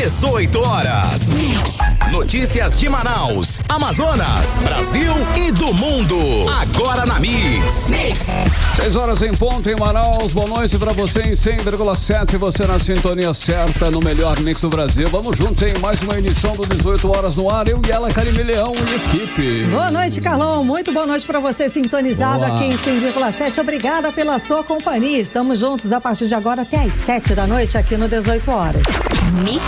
18 horas. Notícias de Manaus, Amazonas, Brasil e do mundo. Agora na Mix. 6 horas em ponto em Manaus. Boa noite pra você em 100,7. Você na sintonia certa no melhor mix do Brasil. Vamos juntos em mais uma edição do 18 horas no ar. Eu e ela, Karime Leão e equipe. Boa noite, Carlão. Muito boa noite pra você sintonizado aqui em 100,7. Obrigada pela sua companhia. Estamos juntos a partir de agora até às 7 da noite aqui no 18 horas. Mix.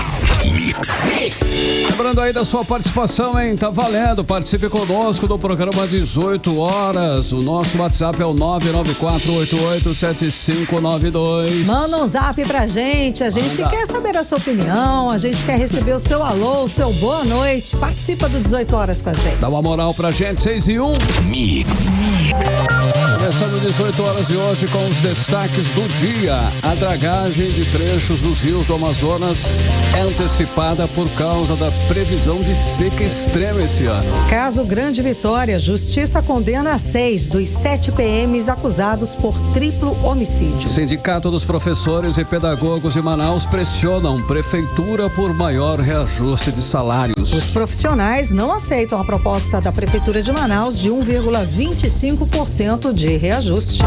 Lembrando aí da sua participação, hein? Tá valendo. Participe conosco do programa 18 horas. O nosso WhatsApp é o 994887592. Manda um zap pra gente. A gente quer saber a sua opinião. A gente quer receber o seu alô, o seu boa noite. Participa do 18 horas com a gente. Dá uma moral pra gente. 6 e 1. Mix. Começando 18 horas de hoje com os destaques do dia. A dragagem de trechos dos rios do Amazonas é antecipada por causa da previsão de seca extrema esse ano. Caso Grande Vitória, Justiça condena 6 dos 7 PMs acusados por triplo homicídio. Sindicato dos Professores e Pedagogos de Manaus pressionam Prefeitura por maior reajuste de salários. Os profissionais não aceitam a proposta da Prefeitura de Manaus de 1,25% de reajuste.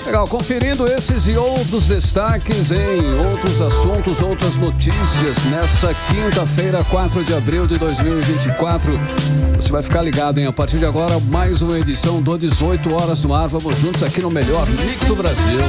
Legal, conferindo esses e outros destaques em outros assuntos, outras notícias, nessa quinta-feira, 4 de abril de 2024. Você vai ficar ligado, hein? A partir de agora, mais uma edição do 18 horas no ar. Vamos juntos aqui no melhor mix do Brasil.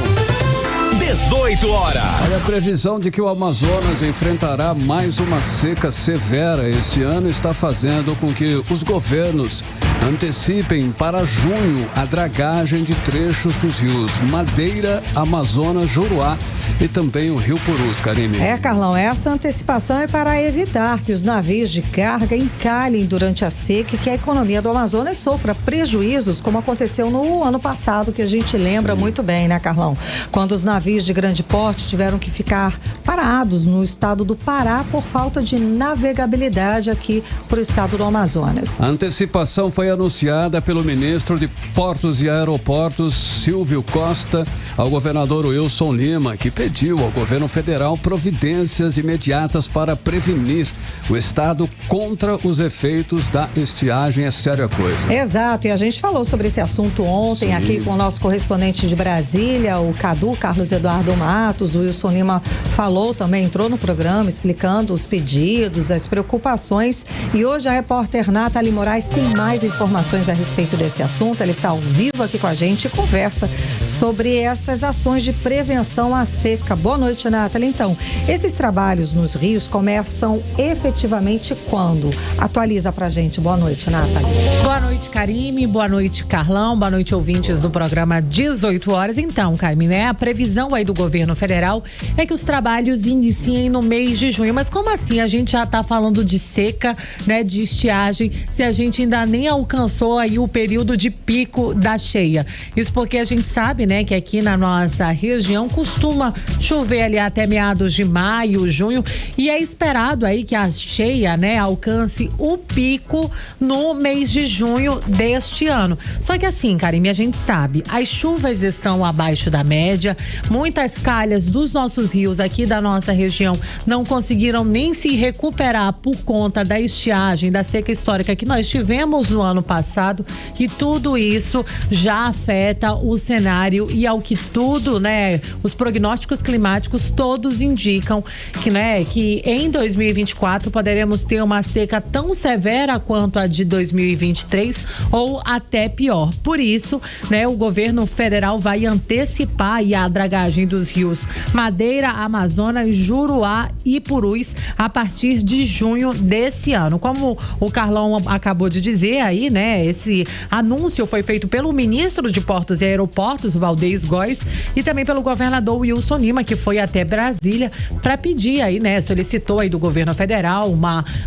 18 horas. Olha, a previsão de que o Amazonas enfrentará mais uma seca severa este ano está fazendo com que os governos antecipem para junho a dragagem de trechos dos rios Madeira, Amazonas, Juruá e também o Rio Purus, Karime. Carlão, essa antecipação é para evitar que os navios de carga encalhem durante a seca e que a economia do Amazonas sofra prejuízos, como aconteceu no ano passado, que a gente lembra muito bem, né, Carlão? Quando os navios de grande porte tiveram que ficar parados no estado do Pará por falta de navegabilidade aqui para o estado do Amazonas. A antecipação foi anunciada pelo ministro de Portos e Aeroportos, Silvio Costa, ao governador Wilson Lima, que pediu ao governo federal providências imediatas para prevenir o estado contra os efeitos da estiagem. É séria coisa. Exato, e a gente falou sobre esse assunto ontem aqui com o nosso correspondente de Brasília, o Cadu, Carlos Eduardo Matos. O Wilson Lima falou também, entrou no programa explicando os pedidos, as preocupações, e hoje a repórter Nathalie Moraes tem mais informações a respeito desse assunto. Ela está ao vivo aqui com a gente e conversa sobre essas ações de prevenção à seca. Boa noite, Nathalie. Então, esses trabalhos nos rios começam efetivamente quando? Atualiza pra gente. Boa noite, Nathalie. Boa noite, Karime. Boa noite, Carlão. Boa noite, ouvintes do programa 18 horas. Então, Karime, né? A previsão aí do governo federal é que os trabalhos iniciem no mês de junho. Mas como assim? A gente já tá falando de seca, né? De estiagem, se a gente ainda nem alcançou aí o período de pico da cheia. Isso porque a gente sabe, né? Que aqui na nossa região costuma chover ali até meados de maio, junho, e é esperado aí que a cheia, né, alcance o pico no mês de junho deste ano. Só que assim, Karime, a gente sabe, as chuvas estão abaixo da média, muitas calhas dos nossos rios aqui da nossa região não conseguiram nem se recuperar por conta da estiagem, da seca histórica que nós tivemos no ano passado, e tudo isso já afeta o cenário, e ao que tudo, né, os prognósticos climáticos todos indicam que, né, que em 2024 poderemos ter uma seca tão severa quanto a de 2023 ou até pior. Por isso, né, o governo federal vai antecipar aí a dragagem dos rios Madeira, Amazonas, Juruá e Purus a partir de junho desse ano. Como o Carlão acabou de dizer aí, né, esse anúncio foi feito pelo ministro de Portos e Aeroportos, Valdez Góes, e também pelo governador Wilson Lima, que foi até Brasília para pedir aí, né, solicitou aí do governo federal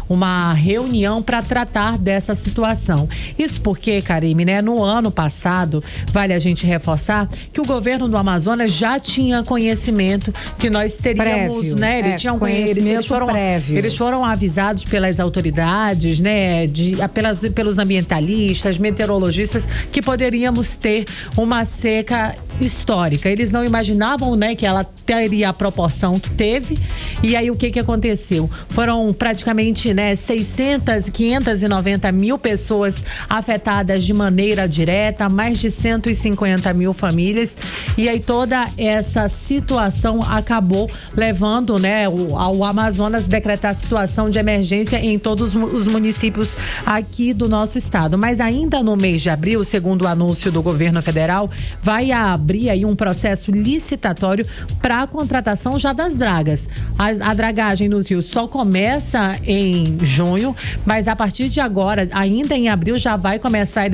uma reunião para tratar dessa situação. Isso porque, Karime, né, no ano passado, vale a gente reforçar que o governo do Amazonas já tinha conhecimento que nós teríamos, prévio, né, eles tinham conhecimento prévio. Eles foram avisados pelas autoridades, né, pelos ambientalistas, meteorologistas, que poderíamos ter uma seca histórica. Eles não imaginavam, né, que ela teria a proporção que teve. E aí o que aconteceu? Foram praticamente, né, 590 mil pessoas afetadas de maneira direta, mais de 150 mil famílias. E aí toda essa situação acabou levando, né, ao Amazonas decretar situação de emergência em todos os municípios aqui do nosso estado. Mas ainda no mês de abril, segundo o anúncio do governo federal, vai abrir aí um processo licitatório para a contratação já das dragas. A dragagem nos rios só começa em junho, mas a partir de agora, ainda em abril, eles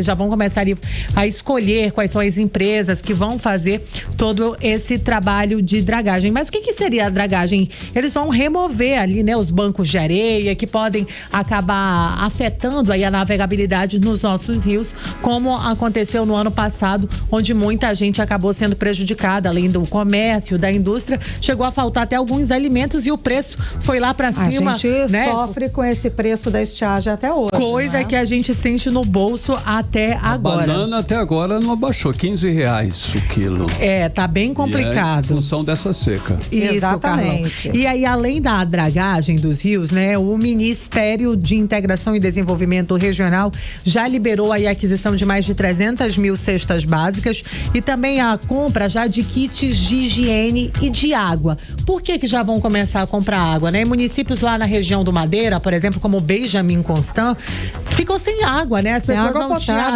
já vão começar a escolher quais são as empresas que vão fazer todo esse trabalho de dragagem. Mas o que seria a dragagem? Eles vão remover ali, né, os bancos de areia que podem acabar afetando aí a navegabilidade nos nossos rios, como aconteceu no ano passado, onde muita gente acabou sendo prejudicada, além do comércio, da indústria, chegou a faltar até alguns alimentos e o preço foi lá para cima. A gente, né, sofre com esse preço da estiagem até hoje. Coisa, né, que a gente sente no bolso até agora. A banana até agora não abaixou, R$15 o quilo. Tá bem complicado. Em função dessa seca. Isso, exatamente. Carlão. E aí, além da dragagem dos rios, né, o Ministério de Integração e Desenvolvimento Regional já liberou aí a aquisição de mais de 300 mil cestas básicas e também a compra já de kits de higiene e de água. Por que já vão começar a comprar água, né? Municípios lá na região do Madeira, por exemplo, como Benjamin Constant, ficou sem água, né? As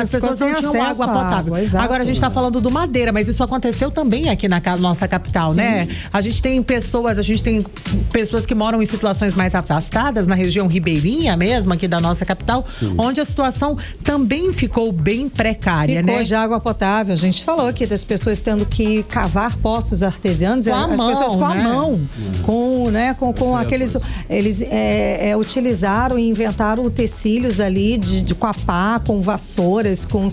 pessoas não tinham água potável. Agora a gente está falando do Madeira, mas isso aconteceu também aqui na nossa capital, sim, né? A gente tem pessoas que moram em situações mais afastadas, na região ribeirinha mesmo, aqui da nossa capital, sim, onde a situação também ficou bem precária, ficou, né? De água potável. A gente falou aqui das pessoas tendo que cavar poços artesianos, pessoas com a mão, com aqueles, eles utilizaram e inventaram utensílios ali com a pá, com vassouras, com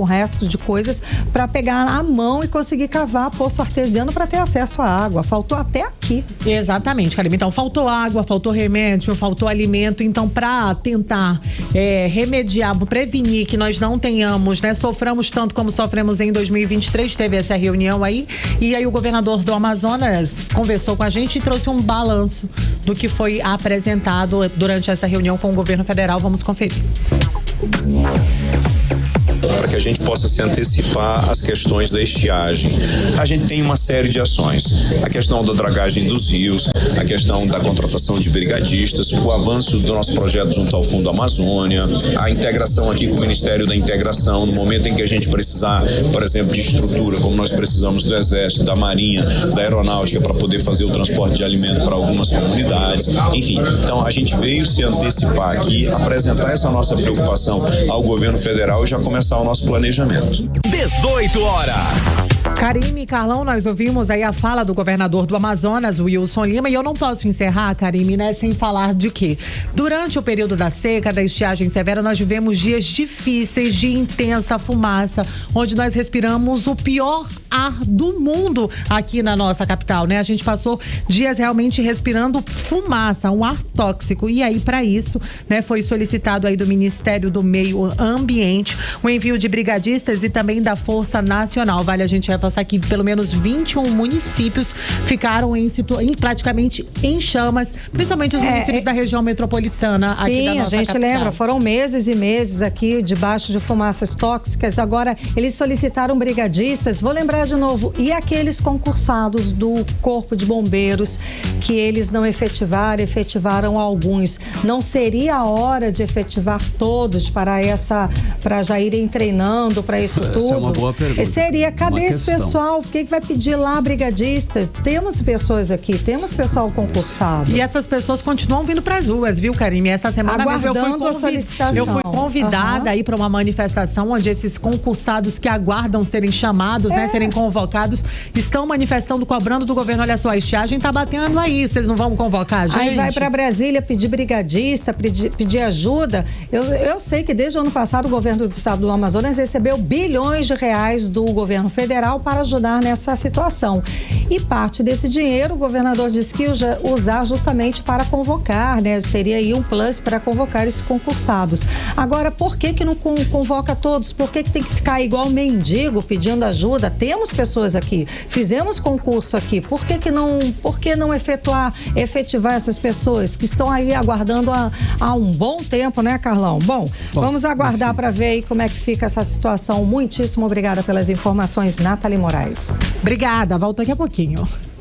restos de coisas para pegar a mão e conseguir cavar poço artesiano para ter acesso à água. Faltou até aqui. Exatamente, Karime. Então faltou água, faltou remédio, faltou alimento. Então, para tentar remediar, prevenir que nós não tenhamos, né, soframos tanto como sofremos em 2023, teve essa reunião aí, e aí o governador do Amazonas conversou com a gente e trouxe um balanço do que foi apresentado durante essa reunião com o governo federal. Vamos conferir. Para que a gente possa se antecipar às questões da estiagem. A gente tem uma série de ações. A questão da dragagem dos rios, a questão da contratação de brigadistas, o avanço do nosso projeto junto ao Fundo Amazônia, a integração aqui com o Ministério da Integração, no momento em que a gente precisar, por exemplo, de estrutura, como nós precisamos do Exército, da Marinha, da Aeronáutica, para poder fazer o transporte de alimento para algumas comunidades. Enfim, então a gente veio se antecipar aqui, apresentar essa nossa preocupação ao governo federal e já começar o nosso planejamento. 18 horas. Karime e Carlão, nós ouvimos aí a fala do governador do Amazonas, Wilson Lima, e eu não posso encerrar, Karime, né, sem falar de que durante o período da seca, da estiagem severa, nós vivemos dias difíceis de intensa fumaça, onde nós respiramos o pior ar do mundo aqui na nossa capital, né? A gente passou dias realmente respirando fumaça, um ar tóxico, e aí para isso, né, foi solicitado aí do Ministério do Meio Ambiente o envio de brigadistas e também da Força Nacional. Vale a gente reforçar que pelo menos 21 municípios ficaram praticamente em chamas, principalmente os municípios da região metropolitana aqui da nossa capital. Sim, a gente lembra, foram meses e meses aqui debaixo de fumaças tóxicas. Agora eles solicitaram brigadistas. Vou lembrar de novo, e aqueles concursados do Corpo de Bombeiros que eles não efetivaram alguns. Não seria a hora de efetivar todos para já irem treinando para isso tudo? Essa é uma boa pergunta. Seria, cadê esse pessoal? Por que vai pedir lá brigadistas? Temos pessoas aqui, temos pessoal concursado. E essas pessoas continuam vindo para as ruas, viu, Karime? Essa semana aguardando a solicitação. Eu fui convidada aí para uma manifestação onde esses concursados que aguardam serem chamados, né, serem convocados, estão manifestando, cobrando do governo. Olha só, a estiagem tá batendo aí, vocês não vão convocar a gente? Aí vai para Brasília pedir brigadista, pedir ajuda. Eu sei que desde o ano passado o governo do estado do Amazonas recebeu bilhões de reais do governo federal para ajudar nessa situação. E parte desse dinheiro o governador disse que ia usar justamente para convocar, né? Teria aí um plus para convocar esses concursados. Agora, por que não convoca todos? Por que tem que ficar igual mendigo pedindo ajuda? Temos pessoas aqui, fizemos concurso aqui, por que não efetivar essas pessoas que estão aí aguardando há um bom tempo, né, Carlão? Bom, vamos aguardar para ver aí como é que fica essa situação. Muitíssimo obrigada pelas informações, Nathalie Moraes. Obrigada, volto daqui a pouquinho.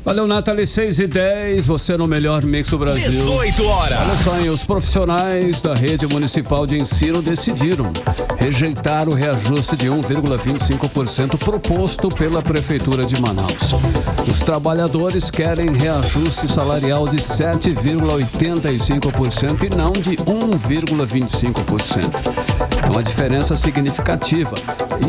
Valeu, Nathalie, 6h10, você no melhor mix do Brasil. 18 horas. Olha só, os profissionais da rede municipal de ensino decidiram rejeitar o reajuste de 1,25% proposto pela Prefeitura de Manaus. Os trabalhadores querem reajuste salarial de 7,85% e não de 1,25%. É uma diferença significativa.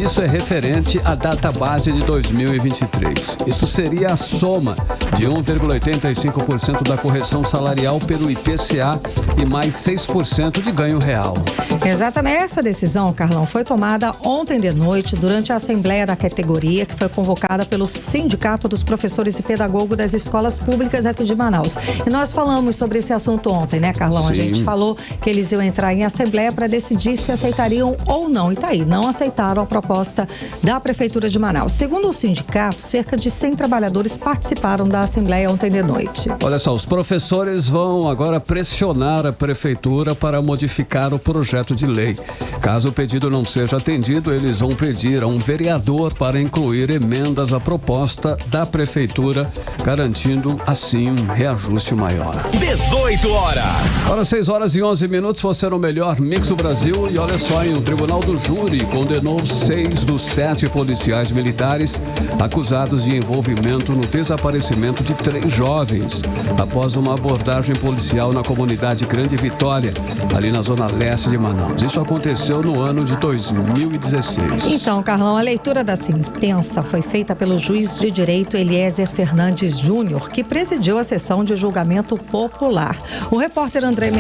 Isso é referente à data base de 2023. Isso seria a soma de 1,85% da correção salarial pelo IPCA e mais 6% de ganho real. Exatamente, essa decisão, Carlão, foi tomada ontem de noite durante a Assembleia da categoria, que foi convocada pelo Sindicato dos Professores e Pedagogos das Escolas Públicas aqui de Manaus. E nós falamos sobre esse assunto ontem, né, Carlão? Sim. A gente falou que eles iam entrar em Assembleia para decidir se aceitariam ou não. E tá aí, não aceitaram a proposta da Prefeitura de Manaus. Segundo o sindicato, cerca de 100 trabalhadores participaram da Assembleia ontem de noite. Olha só, os professores vão agora pressionar a Prefeitura para modificar o projeto de lei. Caso o pedido não seja atendido, eles vão pedir a um vereador para incluir emendas à proposta da Prefeitura, garantindo assim um reajuste maior. 18 horas. Agora 6h11, você no melhor mix do Brasil. E olha só, o Tribunal do Júri condenou 6 dos 7 policiais militares acusados de envolvimento no desaparecimento de 3 jovens após uma abordagem policial na comunidade Grande Vitória, ali na zona leste de Manaus. Isso aconteceu no ano de 2016. Então, Carlão, a leitura da sentença foi feita pelo juiz de direito Eliezer Fernandes Júnior, que presidiu a sessão de julgamento popular. O repórter André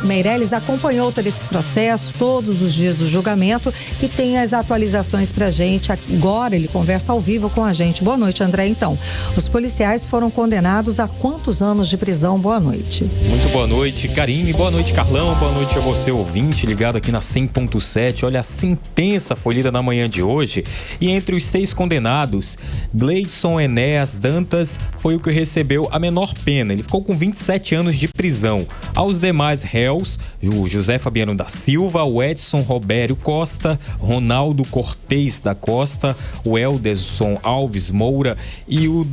Meirelles acompanhou todo esse processo, todos os dias do julgamento, e tem as atualizações pra gente. Agora ele conversa ao vivo com a gente. Boa noite, André. Então, os policiais foram condenados a quantos anos de prisão? Boa noite. Muito boa noite, Karine. Boa noite, Carlão. Boa noite a você, ouvinte, ligado aqui na 100.7. Olha, a sentença foi lida na manhã de hoje e entre os 6 condenados, Gleidson Enéas Dantas foi o que recebeu a menor pena. Ele ficou com 27 anos de prisão. Aos demais réus, o José Fabiano da Silva, o Edson Robério Costa, Ronaldo Cortez da Costa, o Elderson Alves Moura e o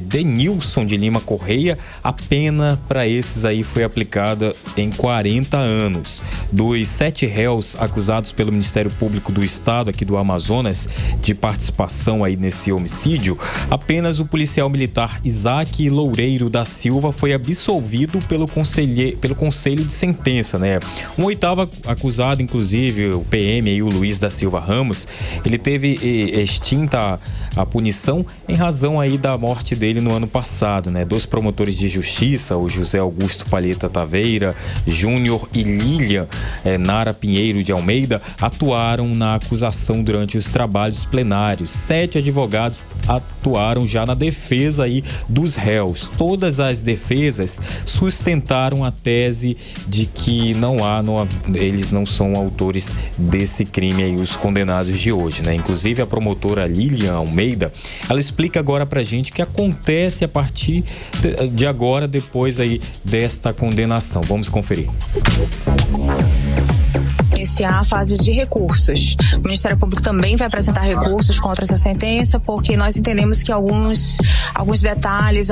Denilson de Lima Correia, a pena para esses aí foi aplicada em 40 anos. Dos 7 réus acusados pelo Ministério Público do Estado aqui do Amazonas de participação aí nesse homicídio, apenas o policial militar Isaac Loureiro da Silva foi absolvido pelo conselho de sentença, né? Um 8º acusado, inclusive o PM aí, o Luiz da Silva Ramos, ele teve extinta a punição em razão aí da morte dele no ano passado, né? 2 promotores de justiça, o José Augusto Palheta Taveira Júnior e Lilian Nara Pinheiro de Almeida, atuaram na acusação durante os trabalhos plenários. 7 advogados atuaram já na defesa aí dos réus. Todas as defesas sustentaram a tese de que eles não são autores desse crime aí, os condenados de hoje, né? Inclusive a promotora Lilian Almeida, ela explica agora pra gente o que acontece a partir de agora, depois aí desta condenação. Vamos conferir. Iniciar a fase de recursos. O Ministério Público também vai apresentar recursos contra essa sentença, porque nós entendemos que alguns detalhes,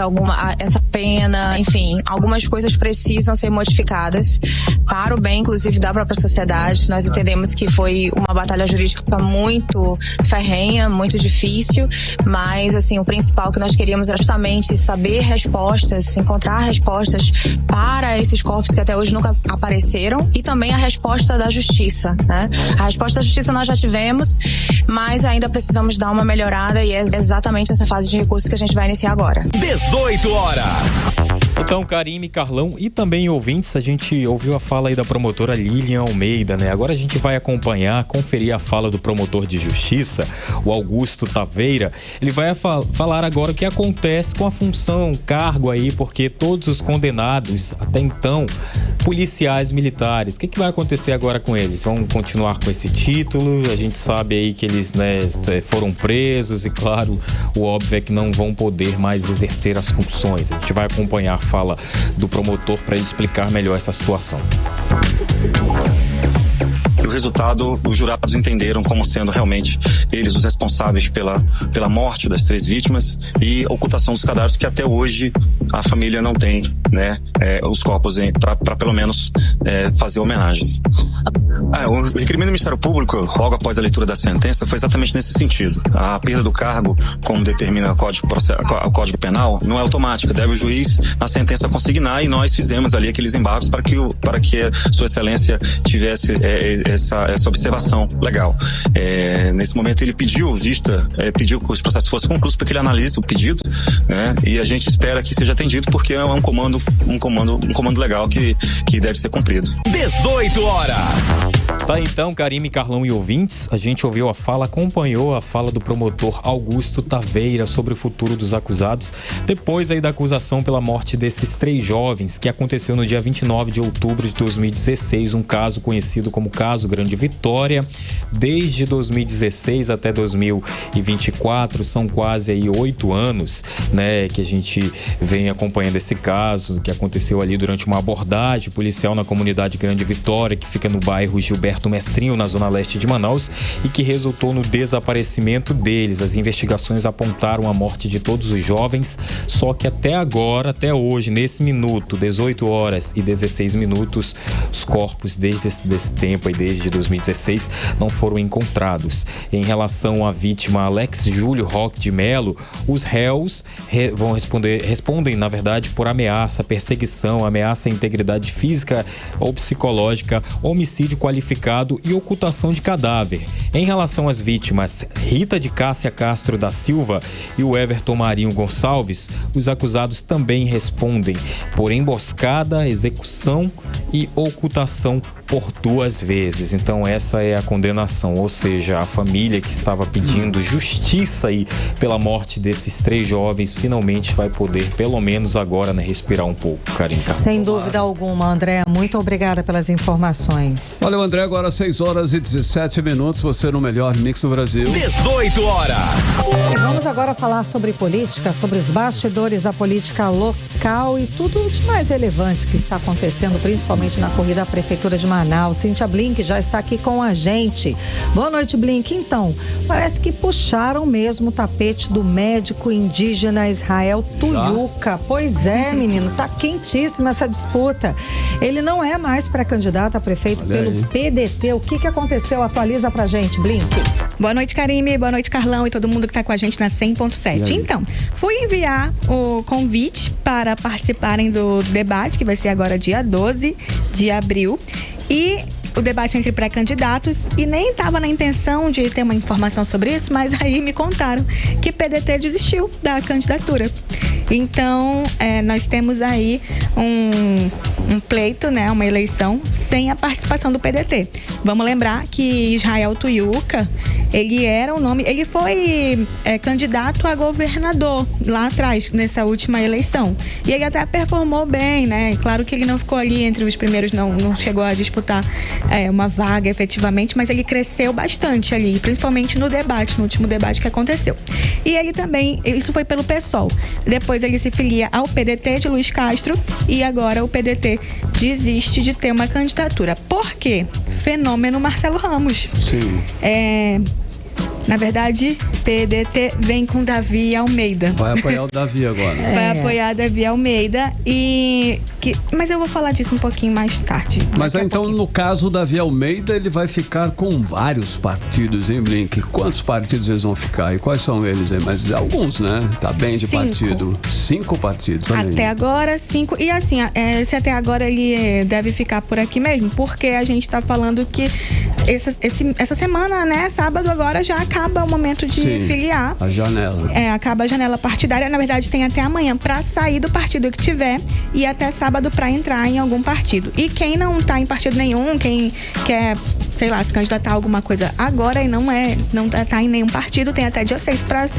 essa pena, enfim, algumas coisas precisam ser modificadas para o bem, inclusive, da própria sociedade. Nós entendemos que foi uma batalha jurídica muito ferrenha, muito difícil, mas, assim, o principal que nós queríamos era justamente saber respostas, encontrar respostas para esses corpos que até hoje nunca apareceram, e também a resposta da justiça, né? A resposta da justiça nós já tivemos, mas ainda precisamos dar uma melhorada, e é exatamente essa fase de recursos que a gente vai iniciar agora. 18 horas. Então, Karime, Carlão e também ouvintes, a gente ouviu a fala aí da promotora Lilian Almeida, né? Agora a gente vai acompanhar, conferir a fala do promotor de justiça, o Augusto Taveira. Ele vai falar agora o que acontece com a função, cargo aí, porque todos os condenados, até então, policiais militares, o que vai acontecer agora com eles? Vão continuar com esse título? A gente sabe aí que eles, né, foram presos e, claro, o óbvio é que não vão poder mais exercer as funções. A gente vai acompanhar a fala do promotor para ele explicar melhor essa situação. O resultado, os jurados entenderam como sendo realmente eles os responsáveis pela morte das 3 vítimas e ocultação dos cadáveres, que até hoje a família não tem, né, os corpos para pelo menos fazer homenagens. O requerimento do Ministério Público, logo após a leitura da sentença, foi exatamente nesse sentido. A perda do cargo, como determina o Código Penal, não é automática. Deve o juiz, na sentença, consignar, e nós fizemos ali aqueles embargos para que Sua Excelência tivesse essa observação legal. Nesse momento ele pediu que os processos fossem concluídos para que ele analise o pedido, né? E a gente espera que seja atendido, porque é um comando legal que deve ser cumprido. 18 horas. Tá, então, Karime, Carlão e ouvintes, a gente acompanhou a fala do promotor Augusto Taveira sobre o futuro dos acusados, depois aí da acusação pela morte desses 3 jovens, que aconteceu no dia 29 de outubro de 2016, um caso conhecido como caso Grande Vitória. Desde 2016 até 2024, são quase aí 8 anos, né, que a gente vem acompanhando esse caso, que aconteceu ali durante uma abordagem policial na comunidade Grande Vitória, que fica no bairro Gilberto Mestrinho, na zona leste de Manaus, e que resultou no desaparecimento deles. As investigações apontaram a morte de todos os jovens, só que até agora, até hoje, nesse minuto, 18 horas e 16 minutos, os corpos desde esse tempo, desde 2016, não foram encontrados. Em relação à vítima Alex Júlio Roque de Melo, os réus respondem, na verdade, por ameaça, perseguição, ameaça à integridade física ou psicológica, homicídio qualificado e ocultação de cadáver. Em relação às vítimas Rita de Cássia Castro da Silva e o Everton Marinho Gonçalves, os acusados também respondem por emboscada, execução e ocultação por 2 vezes. Então essa é a condenação, ou seja, a família que estava pedindo justiça aí pela morte desses 3 jovens finalmente vai poder, pelo menos agora, né, respirar um pouco, Karine. Sem dúvida alguma, André, muito obrigada pelas informações. Valeu, André, agora 6 horas e 17 minutos, você no melhor mix do Brasil. 18 horas. E vamos agora falar sobre política, sobre os bastidores da política local e tudo de mais relevante que está acontecendo, principalmente na corrida à Prefeitura de Manaus. Cíntia Blink já está aqui com a gente. Boa noite, Blink. Então, parece que puxaram mesmo o tapete do médico indígena Israel Tuiuca. Pois é, menino, tá quentíssima essa disputa. Ele não é mais pré-candidato a prefeito pelo PDT. O que aconteceu? Atualiza pra gente, Blink. Boa noite, Karime. Boa noite, Carlão e todo mundo que tá com a gente na 100.7. Então, fui enviar o convite para participarem do debate, que vai ser agora dia 12 de abril. E o debate entre pré-candidatos, e nem estava na intenção de ter uma informação sobre isso, mas aí me contaram que PDT desistiu da candidatura. Então, nós temos aí um pleito, né, uma eleição sem a participação do PDT. Vamos lembrar que Israel Tuiuca, ele era o nome, ele foi candidato a governador lá atrás, nessa última eleição. E ele até performou bem, né? Claro que ele não ficou ali entre os primeiros, não chegou a disputar uma vaga efetivamente, mas ele cresceu bastante ali, principalmente no debate, no último debate que aconteceu. E ele também, isso foi pelo PSOL. Depois ele se filia ao PDT de Luiz Castro e agora o PDT desiste de ter uma candidatura. Por quê? Fenômeno Marcelo Ramos. Sim. Na verdade, PDT vem com Davi Almeida. Vai apoiar o Davi agora. Vai apoiar Davi Almeida mas eu vou falar disso um pouquinho mais tarde. Mas então, no caso, o Davi Almeida, ele vai ficar com vários partidos, hein, Blink? Quantos partidos eles vão ficar? E quais são eles aí? Mas alguns, né? Tá bem de 5. partido. 5 partidos. Até agora, 5. E assim, esse até agora ele deve ficar por aqui mesmo, porque a gente tá falando que essa semana, né, sábado agora já acaba acaba o momento de filiar. A janela. Acaba a janela partidária. Na verdade, tem até amanhã para sair do partido que tiver e até sábado para entrar em algum partido. E quem não tá em partido nenhum, quem quer, sei lá, se candidatar a alguma coisa agora e não tá em nenhum partido, tem até dia 6 para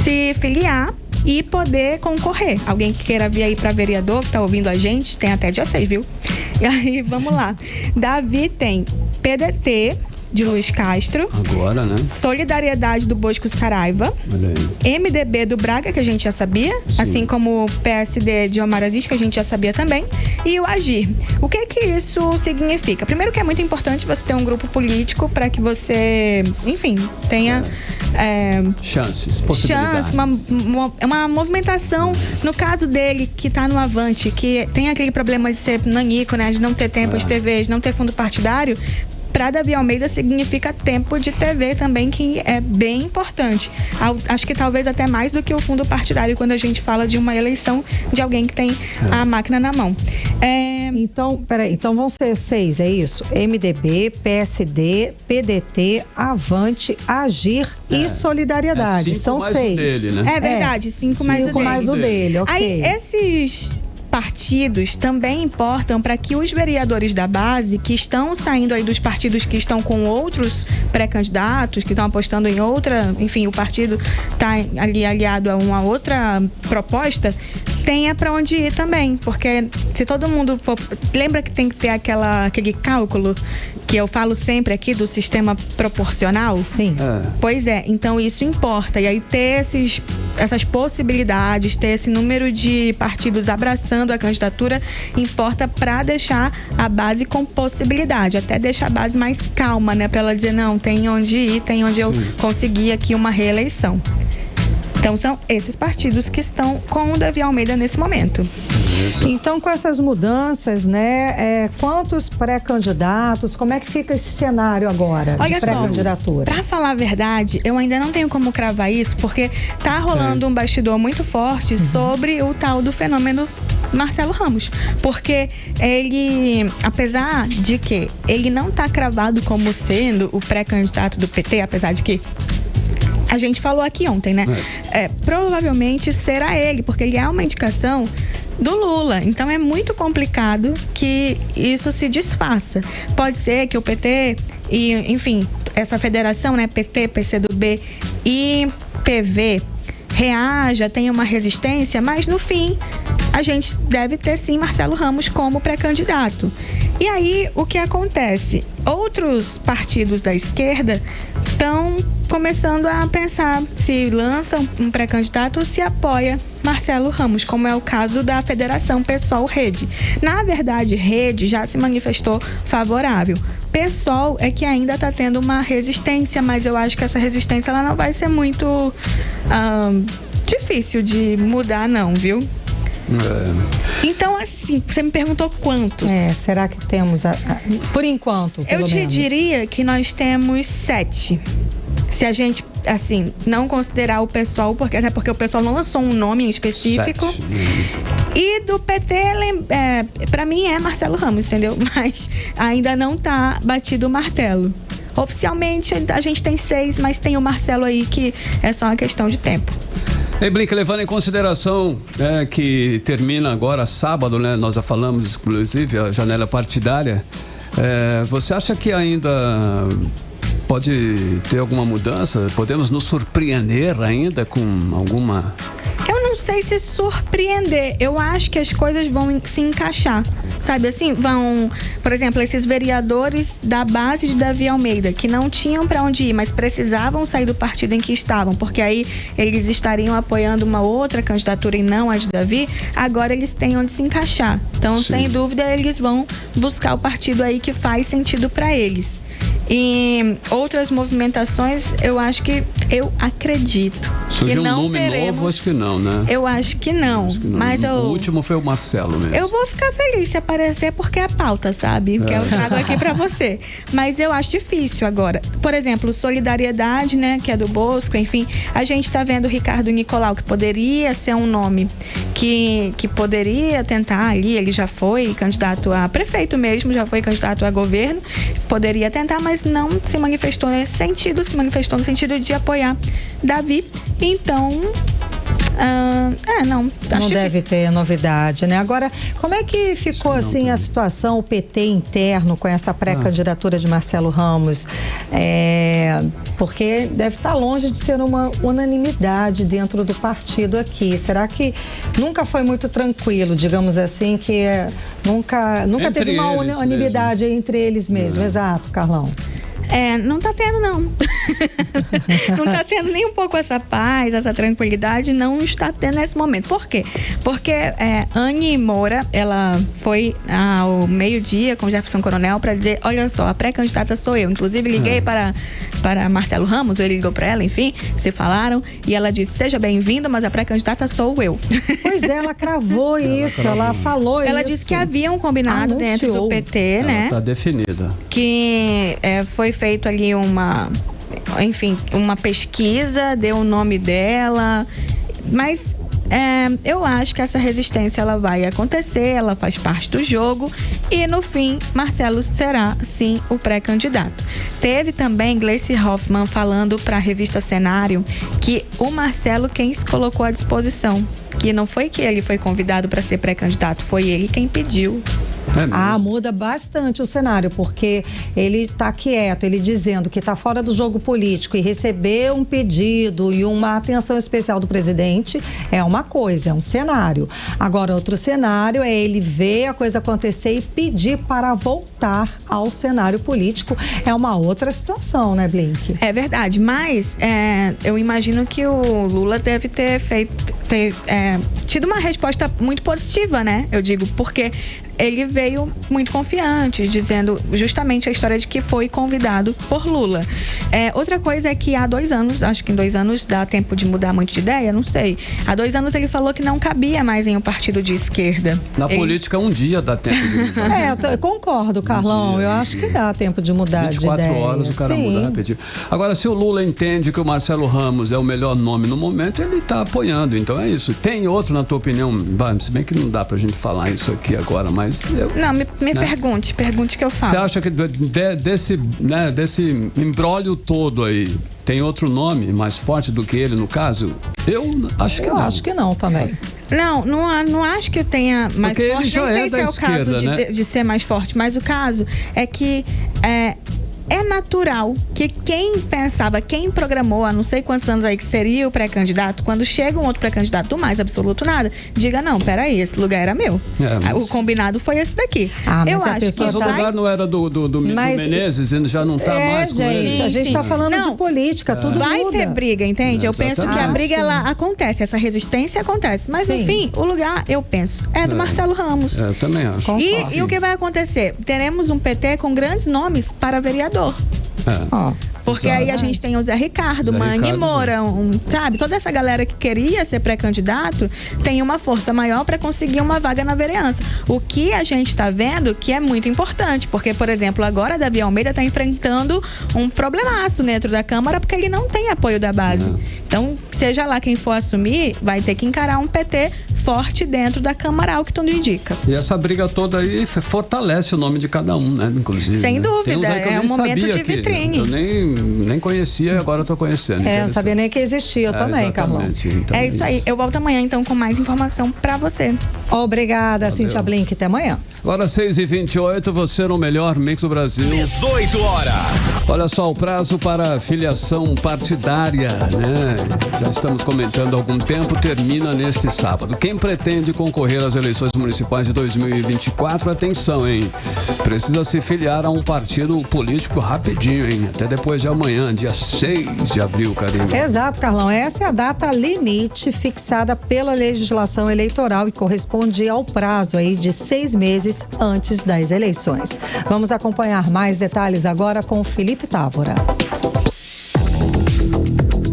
se filiar e poder concorrer. Alguém que queira vir aí para vereador, que tá ouvindo a gente, tem até dia 6, viu? E aí, vamos lá. Davi tem PDT de Luiz Castro. Agora, né? Solidariedade do Bosco Saraiva. MDB do Braga, que a gente já sabia. Sim. Assim como o PSD de Omar Aziz, que a gente já sabia também. E o Agir. O que isso significa? Primeiro que é muito importante você ter um grupo político para que você, enfim, tenha... chances, possibilidades. Uma movimentação, no caso dele, que tá no Avante, que tem aquele problema de ser nanico, né? De não ter tempo de TV, de não ter fundo partidário. Para Davi Almeida significa tempo de TV também, que é bem importante. Acho que talvez até mais do que o fundo partidário quando a gente fala de uma eleição de alguém que tem a máquina na mão. Então, peraí, então vão ser 6, é isso? MDB, PSD, PDT, Avante, Agir e Solidariedade. São 6. Dele, né? É verdade, 5 mais o dele. 5 mais o dele, ok. Aí, esses partidos também importam para que os vereadores da base que estão saindo aí dos partidos que estão com outros pré-candidatos, que estão apostando em outra, enfim, o partido está ali aliado a uma outra proposta, tenha para onde ir também, porque se todo mundo for... Lembra que tem que ter aquele cálculo que eu falo sempre aqui do sistema proporcional? Sim. Pois é, então isso importa. E aí ter essas possibilidades, ter esse número de partidos abraçando a candidatura, importa para deixar a base com possibilidade, até deixar a base mais calma, né? Para ela dizer, não, tem onde ir, tem onde eu conseguir aqui uma reeleição. Então, são esses partidos que estão com o Davi Almeida nesse momento. Então, com essas mudanças, né, quantos pré-candidatos, como é que fica esse cenário agora de pré-candidatura? Para falar a verdade, eu ainda não tenho como cravar isso, porque tá rolando um bastidor muito forte sobre o tal do fenômeno Marcelo Ramos, porque ele, apesar de que ele não tá cravado como sendo o pré-candidato do PT, apesar de que a gente falou aqui ontem, né? Provavelmente será ele, porque ele é uma indicação do Lula. Então é muito complicado que isso se desfaça. Pode ser que o PT e, enfim, essa federação, né? PT, PCdoB e PV reaja, tenha uma resistência, mas no fim a gente deve ter sim Marcelo Ramos como pré-candidato. E aí o que acontece? Outros partidos da esquerda estão começando a pensar se lança um pré-candidato ou se apoia Marcelo Ramos, como é o caso da Federação PSOL Rede. Na verdade, Rede já se manifestou favorável. PSOL é que ainda está tendo uma resistência, mas eu acho que essa resistência ela não vai ser muito difícil de mudar não, viu? Então, assim, você me perguntou quantos. Será que temos, por enquanto, pelo menos? Eu te diria que nós temos 7. Se a gente, assim, não considerar o PSOL, até porque o PSOL não lançou um nome em específico. 7. E do PT, pra mim é Marcelo Ramos, entendeu? Mas ainda não tá batido o martelo. Oficialmente, a gente tem 6, mas tem o Marcelo aí que é só uma questão de tempo. Ei, Blink, levando em consideração que termina agora sábado, né? Nós já falamos, inclusive, a janela partidária. Você acha que ainda pode ter alguma mudança? Podemos nos surpreender ainda com alguma... Eu não sei se surpreender. Eu acho que as coisas vão se encaixar. Sabe assim? Por exemplo, esses vereadores da base de Davi Almeida, que não tinham para onde ir, mas precisavam sair do partido em que estavam, porque aí eles estariam apoiando uma outra candidatura e não a de Davi, agora eles têm onde se encaixar. Então, sem dúvida, eles vão buscar o partido aí que faz sentido para eles. E outras movimentações, eu acho que Eu acredito. Surgiu que não um nome teremos... novo, acho que não, né? Eu acho que não. Mas o último foi o Marcelo mesmo. Eu vou ficar feliz se aparecer porque é pauta, sabe? Que eu trago aqui pra você. Mas eu acho difícil agora. Por exemplo, Solidariedade, né? Que é do Bosco, enfim. A gente tá vendo o Ricardo Nicolau, que poderia ser um nome que poderia tentar ali. Ele já foi candidato a prefeito mesmo, já foi candidato a governo. Poderia tentar, mas não se manifestou nesse sentido. Se manifestou no sentido de apoiar Davi. Então, não difícil. Deve ter novidade, né? Agora, como é que ficou assim a situação, o PT interno com essa pré-candidatura de Marcelo Ramos? Porque deve estar longe de ser uma unanimidade dentro do partido aqui. Será que nunca foi muito tranquilo, digamos assim, que nunca teve uma unanimidade entre eles mesmos? Exato, Carlão. Não tá tendo, não. Não tá tendo nem um pouco essa paz, essa tranquilidade, não está tendo nesse momento. Por quê? Porque Anny Moura, ela foi ao meio-dia com Jefferson Coronel para dizer, olha só, a pré-candidata sou eu. Inclusive, liguei para Marcelo Ramos, ele ligou para ela, enfim, se falaram, e ela disse, seja bem-vinda, mas a pré-candidata sou eu. Pois é, ela cravou isso, ela falou isso. Ela disse que havia um combinado dentro do PT, né? Tá definida. Que foi feito ali uma pesquisa, deu o nome dela, mas eu acho que essa resistência ela vai acontecer, ela faz parte do jogo e no fim Marcelo será sim o pré-candidato. Teve também Gleice Hoffmann falando para a revista Cenário que o Marcelo quem se colocou à disposição, que não foi que ele foi convidado para ser pré-candidato, foi ele quem pediu. Muda bastante o cenário, porque ele tá quieto, ele dizendo que tá fora do jogo político e receber um pedido e uma atenção especial do presidente é uma coisa, é um cenário. Agora, outro cenário é ele ver a coisa acontecer e pedir para voltar ao cenário político. É uma outra situação, né, Blink? É verdade, mas eu imagino que o Lula deve ter tido uma resposta muito positiva, né? Eu digo, porque ele veio muito confiante, dizendo justamente a história de que foi convidado por Lula. Outra coisa é que há 2 anos, acho que em 2 anos dá tempo de mudar muito de ideia, não sei. Há 2 anos ele falou que não cabia mais em um partido de esquerda. Na política, um dia dá tempo de mudar. Eu concordo, Carlão. Eu acho que dá tempo de mudar de ideia. 24 horas o cara muda rapidinho. Agora, se o Lula entende que o Marcelo Ramos é o melhor nome no momento, ele está apoiando. Então é isso. Tem outro, na tua opinião? Se bem que não dá pra gente falar isso aqui agora, mas... Não, me pergunte que eu falo. Você acha que desse imbróglio todo aí, tem outro nome mais forte do que ele, no caso? Eu acho que não. Eu acho que não também. Não acho que tenha mais porque forte. Ele já nem sei da se é esquerda, o caso né? de ser mais forte, mas o caso é que é natural que quem pensava, quem programou há não sei quantos anos aí que seria o pré-candidato, quando chega um outro pré-candidato do mais absoluto nada, diga, não, peraí, esse lugar era meu. O combinado foi esse daqui. Eu acho que o lugar não era do Menezes, ele já não está mais com ele. A gente está falando de política, tudo vai muda. Ter briga, entende? Eu penso que a briga, ela acontece, essa resistência acontece, mas no fim, o lugar, eu penso, é do Marcelo Ramos. Eu também acho. E o que vai acontecer? Teremos um PT com grandes nomes para vereador. Porque aí a gente tem o Zé Ricardo, Anny Moura, sabe? Toda essa galera que queria ser pré-candidato tem uma força maior para conseguir uma vaga na vereança. O que a gente está vendo que é muito importante, porque, por exemplo, agora Davi Almeida está enfrentando um problemaço dentro da Câmara porque ele não tem apoio da base. Então, seja lá quem for assumir, vai ter que encarar um PT forte dentro da Câmara, o que tudo indica. E essa briga toda aí fortalece o nome de cada um, né? Inclusive. Sem dúvida, é um momento de vitrine. Eu nem conhecia e agora estou conhecendo. Eu não sabia nem que existia, eu também, Carlão. Então, é isso aí. Eu volto amanhã, então, com mais informação para você. Obrigada, Cíntia Blink. Até amanhã. Agora 6h28, você no melhor mix do Brasil. 18 horas. Olha só, o prazo para filiação partidária, né? Já estamos comentando há algum tempo, termina neste sábado. Quem pretende concorrer às eleições municipais de 2024, atenção, hein? Precisa se filiar a um partido político rapidinho, hein? Até depois de amanhã, dia 6 de abril, Karine. Exato, Carlão. Essa é a data limite fixada pela legislação eleitoral e corresponde ao prazo aí de 6 meses antes das eleições. Vamos acompanhar mais detalhes agora com o Felipe Távora.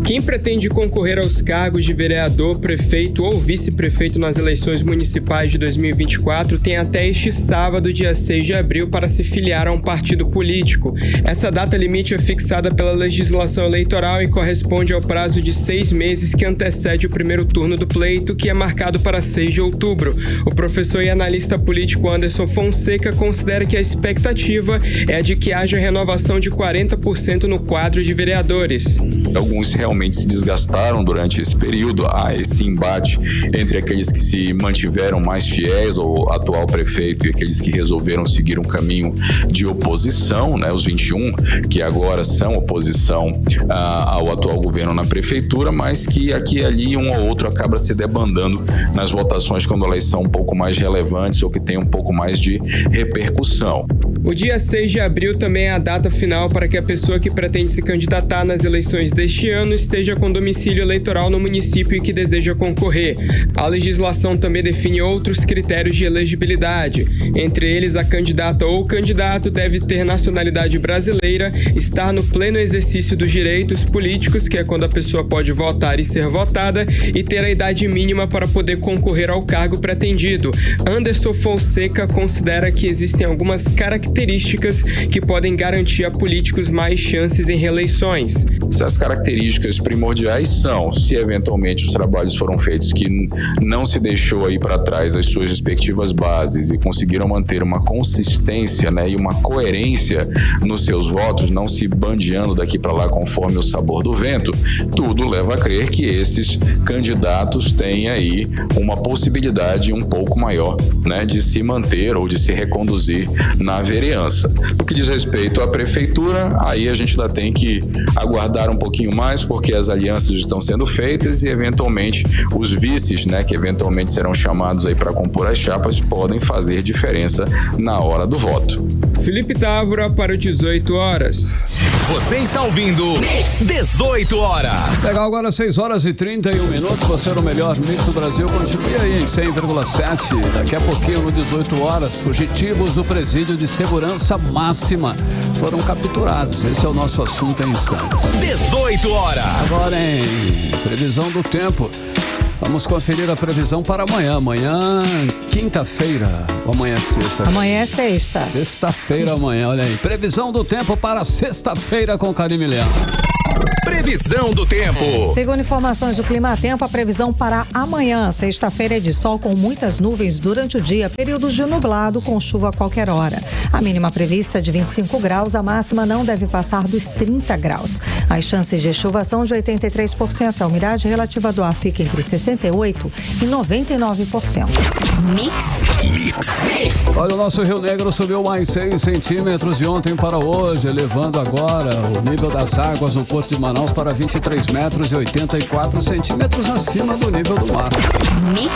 Quem pretende concorrer aos cargos de vereador, prefeito ou vice-prefeito nas eleições municipais de 2024 tem até este sábado, dia 6 de abril, para se filiar a um partido político. Essa data limite é fixada pela legislação eleitoral e corresponde ao prazo de 6 meses que antecede o primeiro turno do pleito, que é marcado para 6 de outubro. O professor e analista político Anderson Fonseca considera que a expectativa é a de que haja renovação de 40% no quadro de vereadores. Alguns realmente se desgastaram durante esse período. Há esse embate entre aqueles que se mantiveram mais fiéis ao atual prefeito e aqueles que resolveram seguir um caminho de oposição, né? Os 21 que agora são oposição ao atual governo na prefeitura, mas que aqui e ali um ou outro acaba se debandando nas votações quando elas são um pouco mais relevantes ou que tem um pouco mais de repercussão. O dia 6 de abril também é a data final para que a pessoa que pretende se candidatar nas eleições deste ano esteja com domicílio eleitoral no município em que deseja concorrer. A legislação também define outros critérios de elegibilidade. Entre eles, a candidata ou candidato deve ter nacionalidade brasileira, estar no pleno exercício dos direitos políticos, que é quando a pessoa pode votar e ser votada, e ter a idade mínima para poder concorrer ao cargo pretendido. Anderson Fonseca considera que existem algumas características que podem garantir a políticos mais chances em reeleições. Essas características primordiais são, se eventualmente os trabalhos foram feitos que não se deixou aí para trás as suas respectivas bases e conseguiram manter uma consistência, né, e uma coerência nos seus votos, não se bandeando daqui para lá conforme o sabor do vento, tudo leva a crer que esses candidatos têm aí uma possibilidade um pouco maior, né, de se manter ou de se reconduzir na vereança. No que diz respeito à prefeitura, aí a gente ainda tem que aguardar um pouquinho mais, porque as alianças estão sendo feitas e eventualmente os vices, né, que eventualmente serão chamados aí para compor as chapas, podem fazer diferença na hora do voto. Felipe Távora para o 18 horas. Você está ouvindo 18 horas. Legal, agora 6 horas e 31 minutos. Você no melhor mix do Brasil. Continue aí em 100,7. Daqui a pouquinho, no 18 horas, fugitivos do presídio de segurança máxima foram capturados. Esse é o nosso assunto em instantes. 18 horas. Agora em previsão do tempo. Vamos conferir a previsão para amanhã. Amanhã, quinta-feira. Ou amanhã é sexta? Amanhã é sexta. Sexta-feira amanhã, olha aí. Previsão do tempo para sexta-feira com Karime Leão. Previsão do tempo. Segundo informações do Climatempo, a previsão para amanhã, sexta-feira, é de sol com muitas nuvens durante o dia, períodos de nublado com chuva a qualquer hora. A mínima prevista é de 25 graus, a máxima não deve passar dos 30 graus. As chances de chuva são de 83%, a umidade relativa do ar fica entre 68% e 99%. Mix. Olha, o nosso Rio Negro subiu mais 6 centímetros de ontem para hoje, elevando agora o nível das águas no Porto de Manaus para 23 metros e 84 centímetros acima do nível do mar. Mix.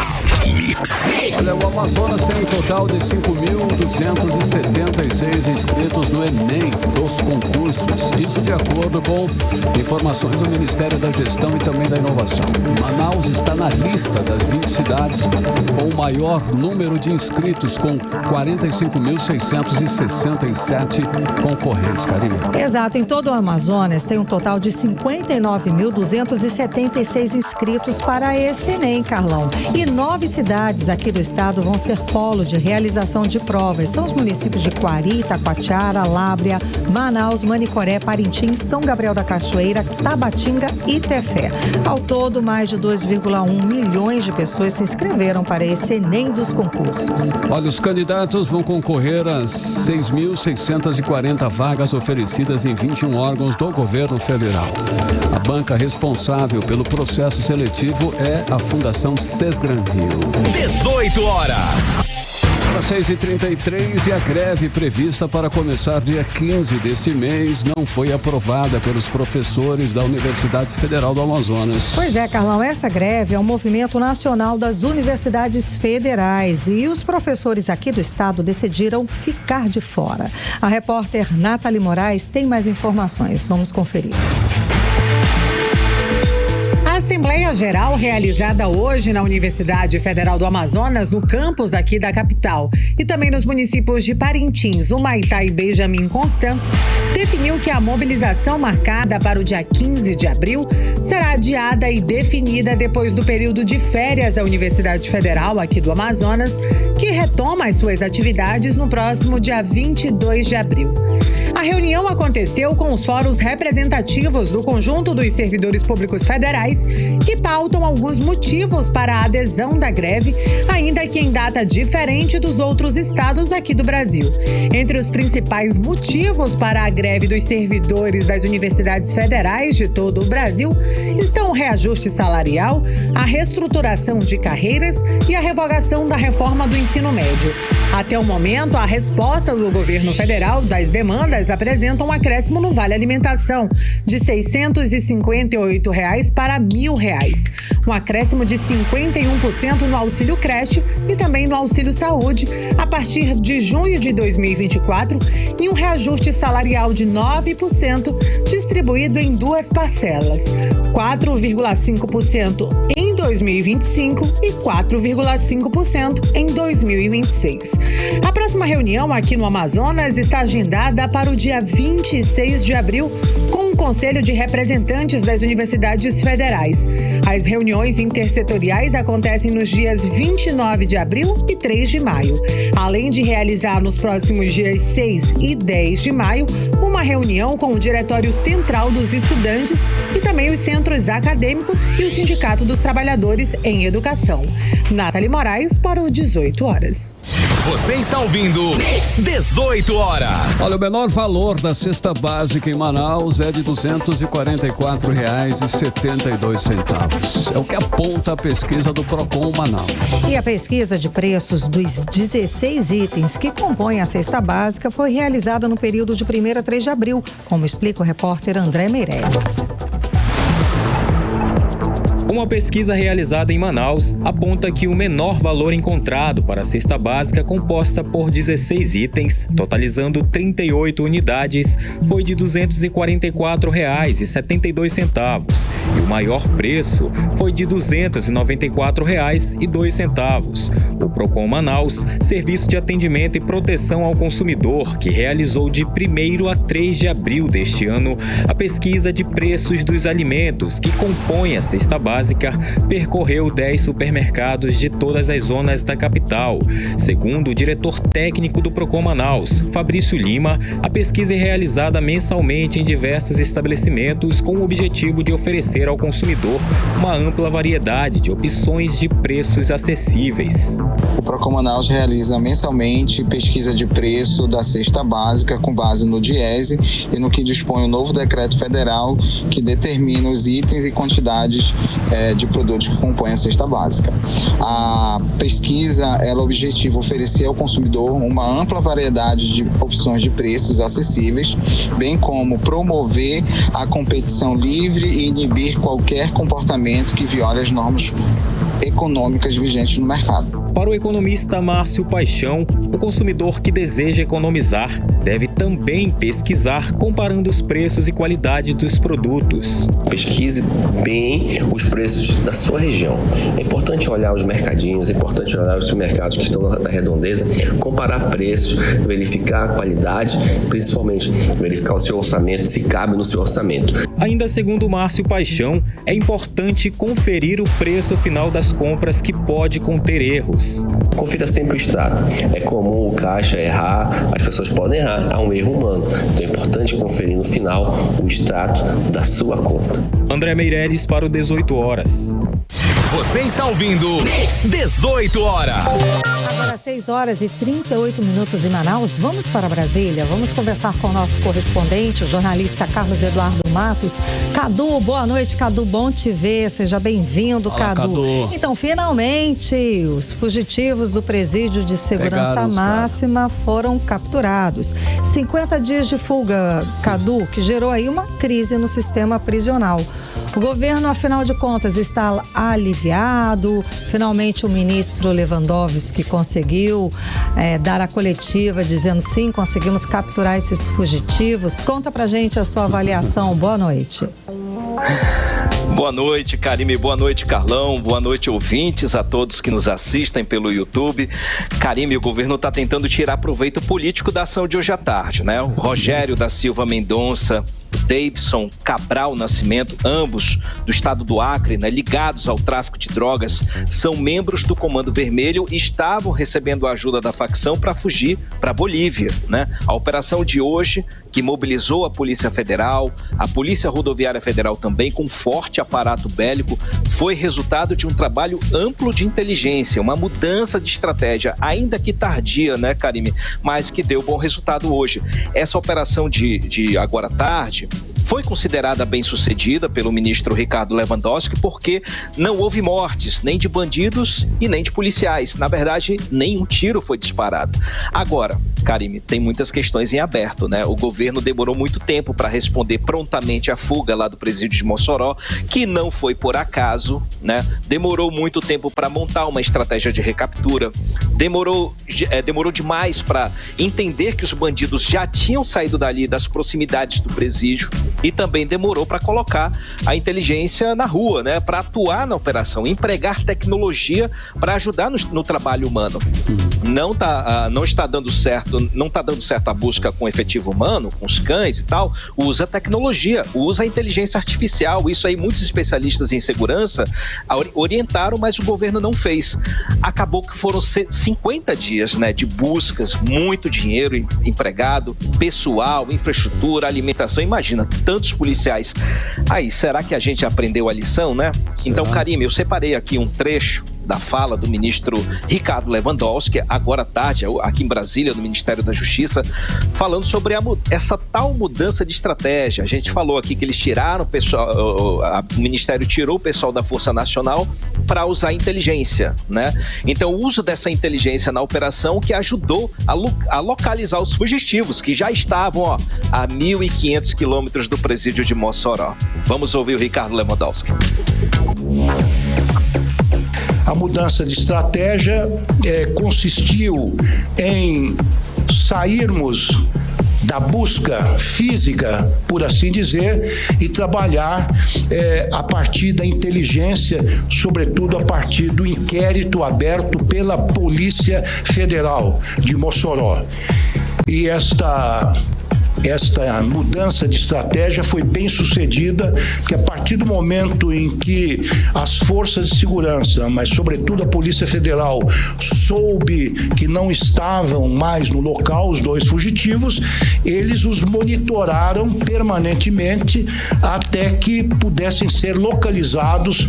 Olha, o Amazonas tem um total de 5.276 inscritos no Enem dos concursos. Isso de acordo com informações do Ministério da Gestão e também da Inovação. Manaus está na lista das 20 cidades com o maior número de inscritos, com 45.667 concorrentes, Karine. Exato, em todo o Amazonas tem um total de 59.276 inscritos para esse Enem, Carlão. E 9 cidades aqui do estado vão ser polo de realização de provas. São os municípios de Quari, Itacoatiara, Lábrea, Manaus, Manicoré, Parintins, São Gabriel da Cachoeira, Tabatinga e Tefé. Ao todo, mais de 2,1 milhões de pessoas se inscreveram para esse Enem dos concursos. Olha, os candidatos vão concorrer a 6.640 vagas oferecidas em 21 órgãos do governo federal. A banca responsável pelo processo seletivo é a Fundação Sesgran Rio. 18 horas. Às 6h33, e a greve prevista para começar dia 15 deste mês não foi aprovada pelos professores da Universidade Federal do Amazonas. Pois é, Carlão, essa greve é um movimento nacional das universidades federais e os professores aqui do estado decidiram ficar de fora. A repórter Nathalie Moraes tem mais informações. Vamos conferir. As Assembleia Geral realizada hoje na Universidade Federal do Amazonas, no campus aqui da capital, e também nos municípios de Parintins, Humaitá e Benjamin Constant, definiu que a mobilização marcada para o dia 15 de abril será adiada e definida depois do período de férias da Universidade Federal aqui do Amazonas, que retoma as suas atividades no próximo dia 22 de abril. A reunião aconteceu com os fóruns representativos do conjunto dos servidores públicos federais, que pautam alguns motivos para a adesão da greve, ainda que em data diferente dos outros estados aqui do Brasil. Entre os principais motivos para a greve dos servidores das universidades federais de todo o Brasil estão o reajuste salarial, a reestruturação de carreiras e a revogação da reforma do ensino médio. Até o momento, a resposta do governo federal das demandas apresenta um acréscimo no Vale Alimentação de R$ 658 para R$ 1.000, um acréscimo de 51% no auxílio creche e também no auxílio saúde a partir de junho de 2024 e um reajuste salarial de 9% distribuído em duas parcelas, 4,5% em 2025 e 4,5% em 2026. A próxima reunião aqui no Amazonas está agendada para o dia 26 de abril com o Conselho de Representantes das Universidades Federais. As reuniões intersetoriais acontecem nos dias 29 de abril e 3 de maio, além de realizar nos próximos dias 6 e 10 de maio uma reunião com o Diretório Central dos Estudantes e também os centros acadêmicos e o Sindicato dos Trabalhadores em Educação. Nathalie Moraes para o 18 horas. Você está ouvindo 18 horas. Olha, o menor valor da cesta básica em Manaus é de R$ 244,72. É o que aponta a pesquisa do Procon Manaus. E a pesquisa de preços dos 16 itens que compõem a cesta básica foi realizada no período de 1º a 3 de abril, como explica o repórter André Meireles. Uma pesquisa realizada em Manaus aponta que o menor valor encontrado para a cesta básica composta por 16 itens, totalizando 38 unidades, foi de R$ 244,72 e o maior preço foi de R$ 294,02. O Procon Manaus, Serviço de Atendimento e Proteção ao Consumidor, que realizou de 1º a 3 de abril deste ano a pesquisa de preços dos alimentos que compõem a cesta básica, percorreu 10 supermercados de todas as zonas da capital. Segundo o diretor técnico do Procon Manaus, Fabrício Lima, a pesquisa é realizada mensalmente em diversos estabelecimentos com o objetivo de oferecer ao consumidor uma ampla variedade de opções de preços acessíveis. O Procon Manaus realiza mensalmente pesquisa de preço da cesta básica com base no DIEESE e no que dispõe o novo decreto federal que determina os itens e quantidades de produtos que compõem a cesta básica. A pesquisa, ela objetiva oferecer ao consumidor uma ampla variedade de opções de preços acessíveis, bem como promover a competição livre e inibir qualquer comportamento que viole as normas econômicas vigentes no mercado. Para o economista Márcio Paixão, o consumidor que deseja economizar deve também pesquisar comparando os preços e qualidade dos produtos. Pesquise bem os preços da sua região. É importante olhar os mercadinhos, é importante olhar os supermercados que estão na redondeza, comparar preços, verificar a qualidade, principalmente verificar o seu orçamento, se cabe no seu orçamento. Ainda segundo Márcio Paixão, é importante conferir o preço final das compras que pode conter erros. Confira sempre o extrato. É comum o caixa errar, as pessoas podem errar, há um erro humano. Então é importante conferir no final o extrato da sua conta. André Meireles para o 18 horas. Você está ouvindo 18 horas. Agora 6 horas e 38 minutos em Manaus. Vamos para Brasília. Vamos conversar com o nosso correspondente, o jornalista Carlos Eduardo Matos. Cadu, boa noite, Cadu. Bom te ver. Seja bem-vindo, Cadu. Então, finalmente, os fugitivos do presídio de segurança máxima foram capturados. 50 dias de fuga, Cadu, que gerou aí uma crise no sistema prisional. O governo, afinal de contas, está aliviado. Finalmente o ministro Lewandowski conseguiu dar a coletiva dizendo sim, conseguimos capturar esses fugitivos. Conta pra gente a sua avaliação. Boa noite. Boa noite, Karime. Boa noite, Carlão. Boa noite, ouvintes, a todos que nos assistem pelo YouTube. Karime, o governo está tentando tirar proveito político da ação de hoje à tarde, né? O Rogério da Silva Mendonça, Davidson Cabral Nascimento, ambos do estado do Acre, né, ligados ao tráfico de drogas, são membros do Comando Vermelho e estavam recebendo a ajuda da facção para fugir para a Bolívia, né? A operação de hoje, que mobilizou a Polícia Federal, a Polícia Rodoviária Federal também, com forte aparato bélico, foi resultado de um trabalho amplo de inteligência, uma mudança de estratégia, ainda que tardia, né, Karime, mas que deu bom resultado hoje. Essa operação de agora à tarde foi considerada bem-sucedida pelo ministro Ricardo Lewandowski porque não houve mortes, nem de bandidos e nem de policiais. Na verdade, nenhum tiro foi disparado. Agora, Karime, tem muitas questões em aberto, né? O governo demorou muito tempo para responder prontamente à fuga lá do presídio de Mossoró, que não foi por acaso, né? Demorou muito tempo para montar uma estratégia de recaptura. Demorou demais para entender que os bandidos já tinham saído dali das proximidades do presídio e também demorou para colocar a inteligência na rua, né? Para atuar na operação, empregar tecnologia para ajudar no trabalho humano. Não está dando certo a busca com efetivo humano, com os cães e tal. Usa tecnologia, usa a inteligência artificial. Isso aí muitos especialistas em segurança orientaram, mas o governo não fez. Acabou que foram 50 dias, né, de buscas, muito dinheiro empregado, pessoal, infraestrutura, alimentação. Imagina, tantos policiais. Aí, será que a gente aprendeu a lição, né? Então, Karime, eu separei aqui um trecho da fala do ministro Ricardo Lewandowski, agora à tarde, aqui em Brasília, no Ministério da Justiça, falando sobre essa tal mudança de estratégia. A gente falou aqui que eles tiraram o pessoal, o Ministério tirou o pessoal da Força Nacional para usar inteligência, né? Então, o uso dessa inteligência na operação que ajudou a localizar os fugitivos, que já estavam a 1.500 quilômetros do presídio de Mossoró. Vamos ouvir o Ricardo Lewandowski. A mudança de estratégia consistiu em sairmos da busca física, por assim dizer, e trabalhar a partir da inteligência, sobretudo a partir do inquérito aberto pela Polícia Federal de Mossoró. E esta mudança de estratégia foi bem sucedida, porque a partir do momento em que as forças de segurança, mas sobretudo a Polícia Federal, soube que não estavam mais no local os dois fugitivos, eles os monitoraram permanentemente até que pudessem ser localizados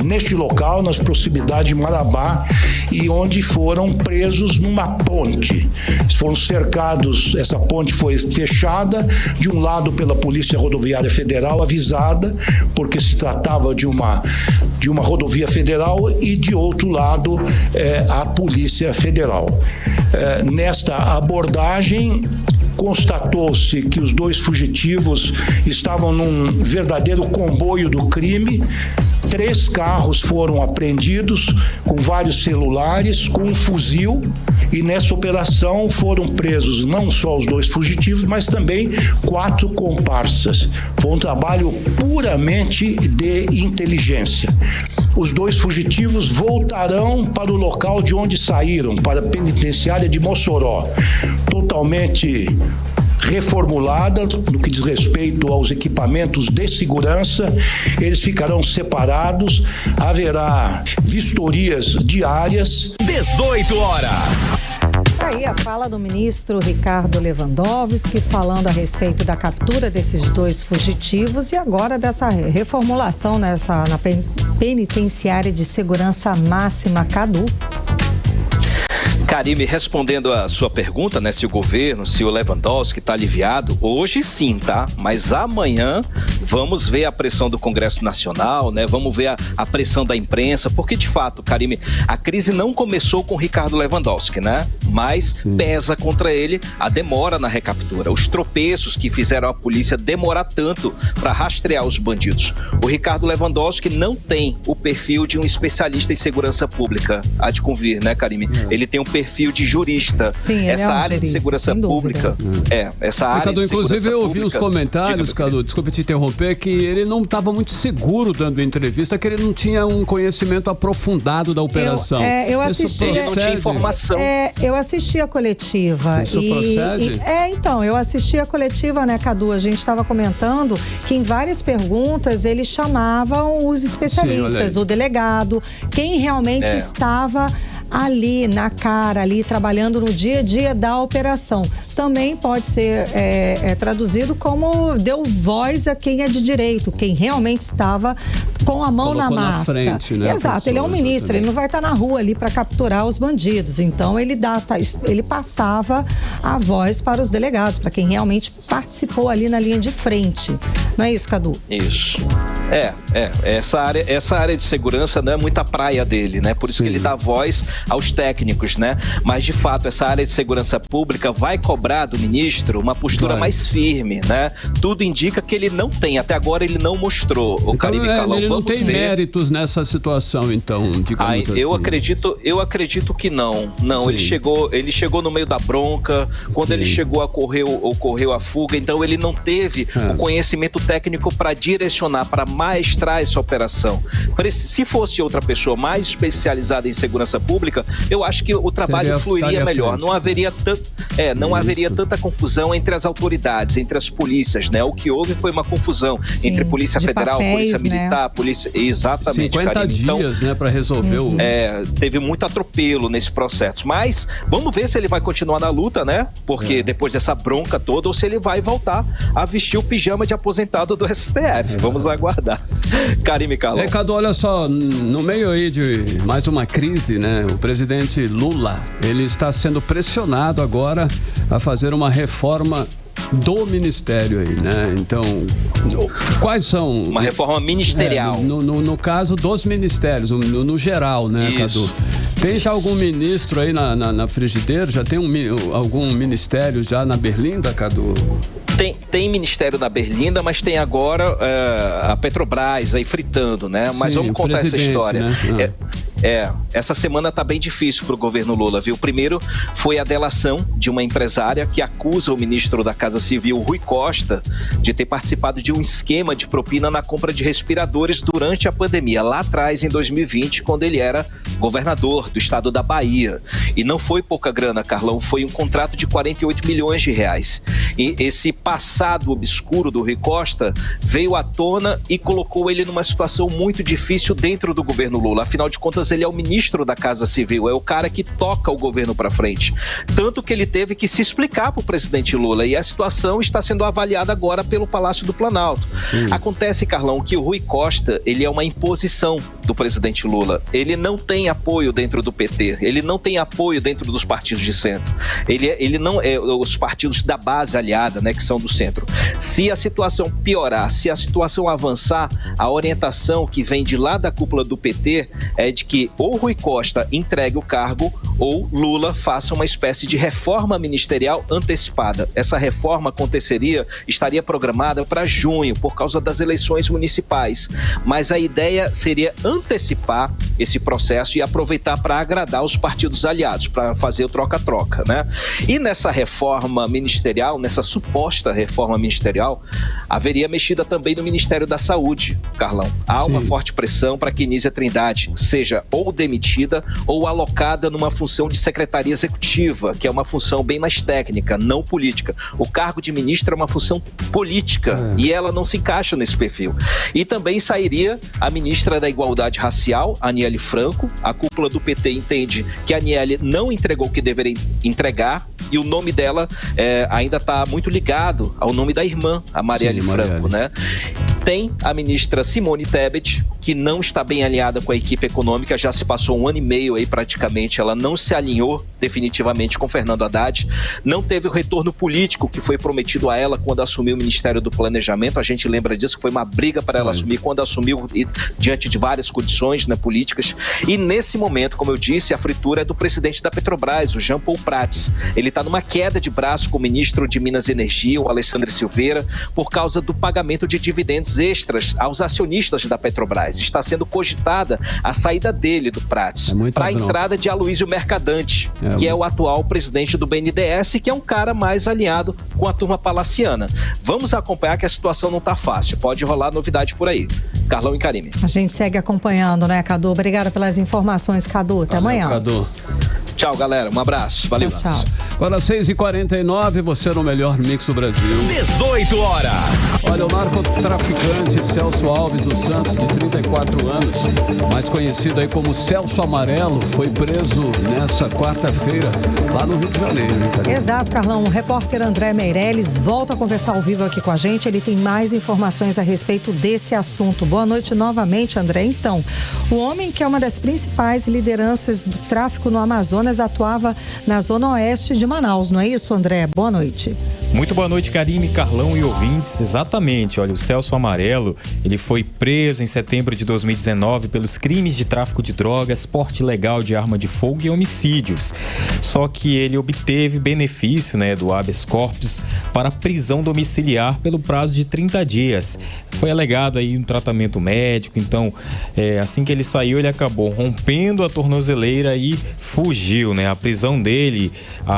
neste local, nas proximidades de Marabá, e onde foram presos numa ponte. Eles foram cercados, essa ponte foi fechada, de um lado pela Polícia Rodoviária Federal, avisada, porque se tratava de uma rodovia federal, e de outro lado a Polícia Federal. Nesta abordagem, constatou-se que os dois fugitivos estavam num verdadeiro comboio do crime. 3 carros foram apreendidos, com vários celulares, com um fuzil, e nessa operação foram presos não só os 2 fugitivos, mas também 4 comparsas. Foi um trabalho puramente de inteligência. Os 2 fugitivos voltarão para o local de onde saíram, para a penitenciária de Mossoró, totalmente reformulada no que diz respeito aos equipamentos de segurança. Eles ficarão separados, haverá vistorias diárias. 18 horas. Aí a fala do ministro Ricardo Lewandowski falando a respeito da captura desses 2 fugitivos e agora dessa reformulação na penitenciária de segurança máxima Cadu. Karime, respondendo a sua pergunta, né, se o governo, se o Lewandowski está aliviado, hoje sim, tá? Mas amanhã vamos ver a pressão do Congresso Nacional, né? Vamos ver a pressão da imprensa, porque de fato, Karime, a crise não começou com o Ricardo Lewandowski, né? mas pesa contra ele a demora na recaptura, os tropeços que fizeram a polícia demorar tanto para rastrear os bandidos. O Ricardo Lewandowski não tem o perfil de um especialista em segurança pública, há de convir, né, Karime? Ele tem um perfil de jurista. Sim, essa área de segurança pública. Essa área Cadu, de inclusive eu ouvi os pública, comentários, Cadu, desculpa te interromper, que ele não estava muito seguro dando entrevista, que ele não tinha um conhecimento aprofundado da operação. Eu assisti. Ele não tinha informação. Eu assisti a coletiva. Isso procede? Então, eu assisti a coletiva, né, Cadu? A gente estava comentando que em várias perguntas eles chamavam os especialistas, o delegado, quem realmente estava ali na cara, ali trabalhando no dia a dia da operação. Também pode ser traduzido como deu voz a quem é de direito, quem realmente estava com a mão na massa. Na frente, né, exato, ele é um ministro, ele não vai estar na rua ali para capturar os bandidos. Então ele passava a voz para os delegados, para quem realmente participou ali na linha de frente. Não é isso, Cadu? Isso. Essa área de segurança não é muita praia dele, né? Por isso que ele dá voz aos técnicos, né? Mas, de fato, essa área de segurança pública vai cobrar do ministro uma postura mais firme, né? Tudo indica que ele não tem, até agora ele não mostrou. O Karime Carlão, ele não tem méritos nessa situação, então, digamos assim. Eu acredito que não. Não, ele chegou no meio da bronca, quando ele chegou, ocorreu a fuga, então ele não teve o conhecimento técnico para direcionar, para maestrar essa operação. Se fosse outra pessoa mais especializada em segurança pública, eu acho que o trabalho fluiria melhor. Não haveria tanta confusão entre as autoridades, entre as polícias, né? O que houve foi uma confusão entre Polícia Federal, papéis, Polícia Militar, Polícia... Exatamente, 50 dias, né, para resolver o... Teve muito atropelo nesse processo. Mas vamos ver se ele vai continuar na luta, né? Porque depois dessa bronca toda, ou se ele vai voltar a vestir o pijama de aposentado do STF. Vamos aguardar. Karime Carlão. Cadu, olha só, no meio aí de mais uma crise, né? O presidente Lula, ele está sendo pressionado agora a fazer uma reforma do ministério aí, né? Então, quais são... Uma reforma ministerial. No caso dos ministérios, no geral, né, Cadu? Tem já algum ministro aí na frigideira? Já tem algum ministério já na berlinda, Cadu? Tem ministério na berlinda, mas tem agora a Petrobras aí fritando, né? Mas vamos contar essa história. Né? Essa semana tá bem difícil pro governo Lula, viu? Primeiro foi a delação de uma empresária que acusa o ministro da Casa Civil, Rui Costa, de ter participado de um esquema de propina na compra de respiradores durante a pandemia, lá atrás, em 2020, quando ele era governador do estado da Bahia. E não foi pouca grana, Carlão, foi um contrato de 48 milhões de reais. E esse passado obscuro do Rui Costa veio à tona e colocou ele numa situação muito difícil dentro do governo Lula. Afinal de contas, ele é o ministro da Casa Civil, é o cara que toca o governo para frente. Tanto que ele teve que se explicar para o presidente Lula, e a situação está sendo avaliada agora pelo Palácio do Planalto. Acontece, Carlão, que o Rui Costa, ele é uma imposição do presidente Lula. Ele não tem apoio dentro do PT, ele não tem apoio dentro dos partidos de centro. Ele não é os partidos da base aliada, né, que são do centro. Se a situação piorar, se a situação avançar, a orientação que vem de lá da cúpula do PT é de que ou Rui Costa entregue o cargo ou Lula faça uma espécie de reforma ministerial antecipada. Essa reforma estaria programada para junho, por causa das eleições municipais. Mas a ideia seria antecipar esse processo e aproveitar para agradar os partidos aliados, para fazer o troca-troca, né? E nessa reforma ministerial, nessa suposta reforma ministerial, haveria mexida também no Ministério da Saúde, Carlão. Há uma forte pressão para que Nízia Trindade seja ou demitida ou alocada numa função de secretaria executiva, que é uma função bem mais técnica, não política. O cargo de ministra é uma função política e ela não se encaixa nesse perfil. E também sairia a ministra da Igualdade Racial, Aniele Franco. A cúpula do PT entende que a Aniele não entregou o que deveria entregar e o nome dela ainda está muito ligado ao nome da irmã, a Marielle Franco, né? Tem a ministra Simone Tebet, que não está bem alinhada com a equipe econômica, já se passou 1 ano e meio aí praticamente, ela não se alinhou definitivamente com Fernando Haddad, não teve o retorno político que foi prometido a ela quando assumiu o Ministério do Planejamento, a gente lembra disso, que foi uma briga para ela assumir quando assumiu, diante de várias condições, né, políticas, e nesse momento, como eu disse, a fritura é do presidente da Petrobras, o Jean Paul Prats. Ele está numa queda de braço com o ministro de Minas e Energia, o Alexandre Silveira, por causa do pagamento de dividendos extras aos acionistas da Petrobras. Está sendo cogitada a saída dele, do Prats, para a entrada de Aloysio Mercadante, que é o atual presidente do BNDES, que é um cara mais alinhado com a turma palaciana. Vamos acompanhar que a situação não está fácil. Pode rolar novidade por aí. Carlão e Karime. A gente segue acompanhando, né, Cadu? Obrigada pelas informações, Cadu. Até amanhã. Cadu. Tchau, galera. Um abraço. Valeu. Tchau. Agora 6h49, você no melhor mix do Brasil. 18 horas. Olha, o narcotraficante Celso Alves dos Santos, de 34 anos, mais conhecido aí como Celso Amarelo, foi preso nessa quarta-feira, lá no Rio de Janeiro. Exato, Carlão. O repórter André Meirelles volta a conversar ao vivo aqui com a gente. Ele tem mais informações a respeito desse assunto. Boa noite novamente, André. Então, o homem que é uma das principais lideranças do tráfico no Amazonas atuava na zona oeste de Manaus, não é isso, André? Boa noite. Muito boa noite, Karime, Carlão e ouvintes. Exatamente, olha, o Celso Amarelo, ele foi preso em setembro de 2019 pelos crimes de tráfico de drogas, porte ilegal de arma de fogo e homicídios. Só que ele obteve benefício, né, do habeas corpus para prisão domiciliar pelo prazo de 30 dias. Foi alegado aí um tratamento médico, então, assim que ele saiu, ele acabou rompendo a tornozeleira e fugiu, né? A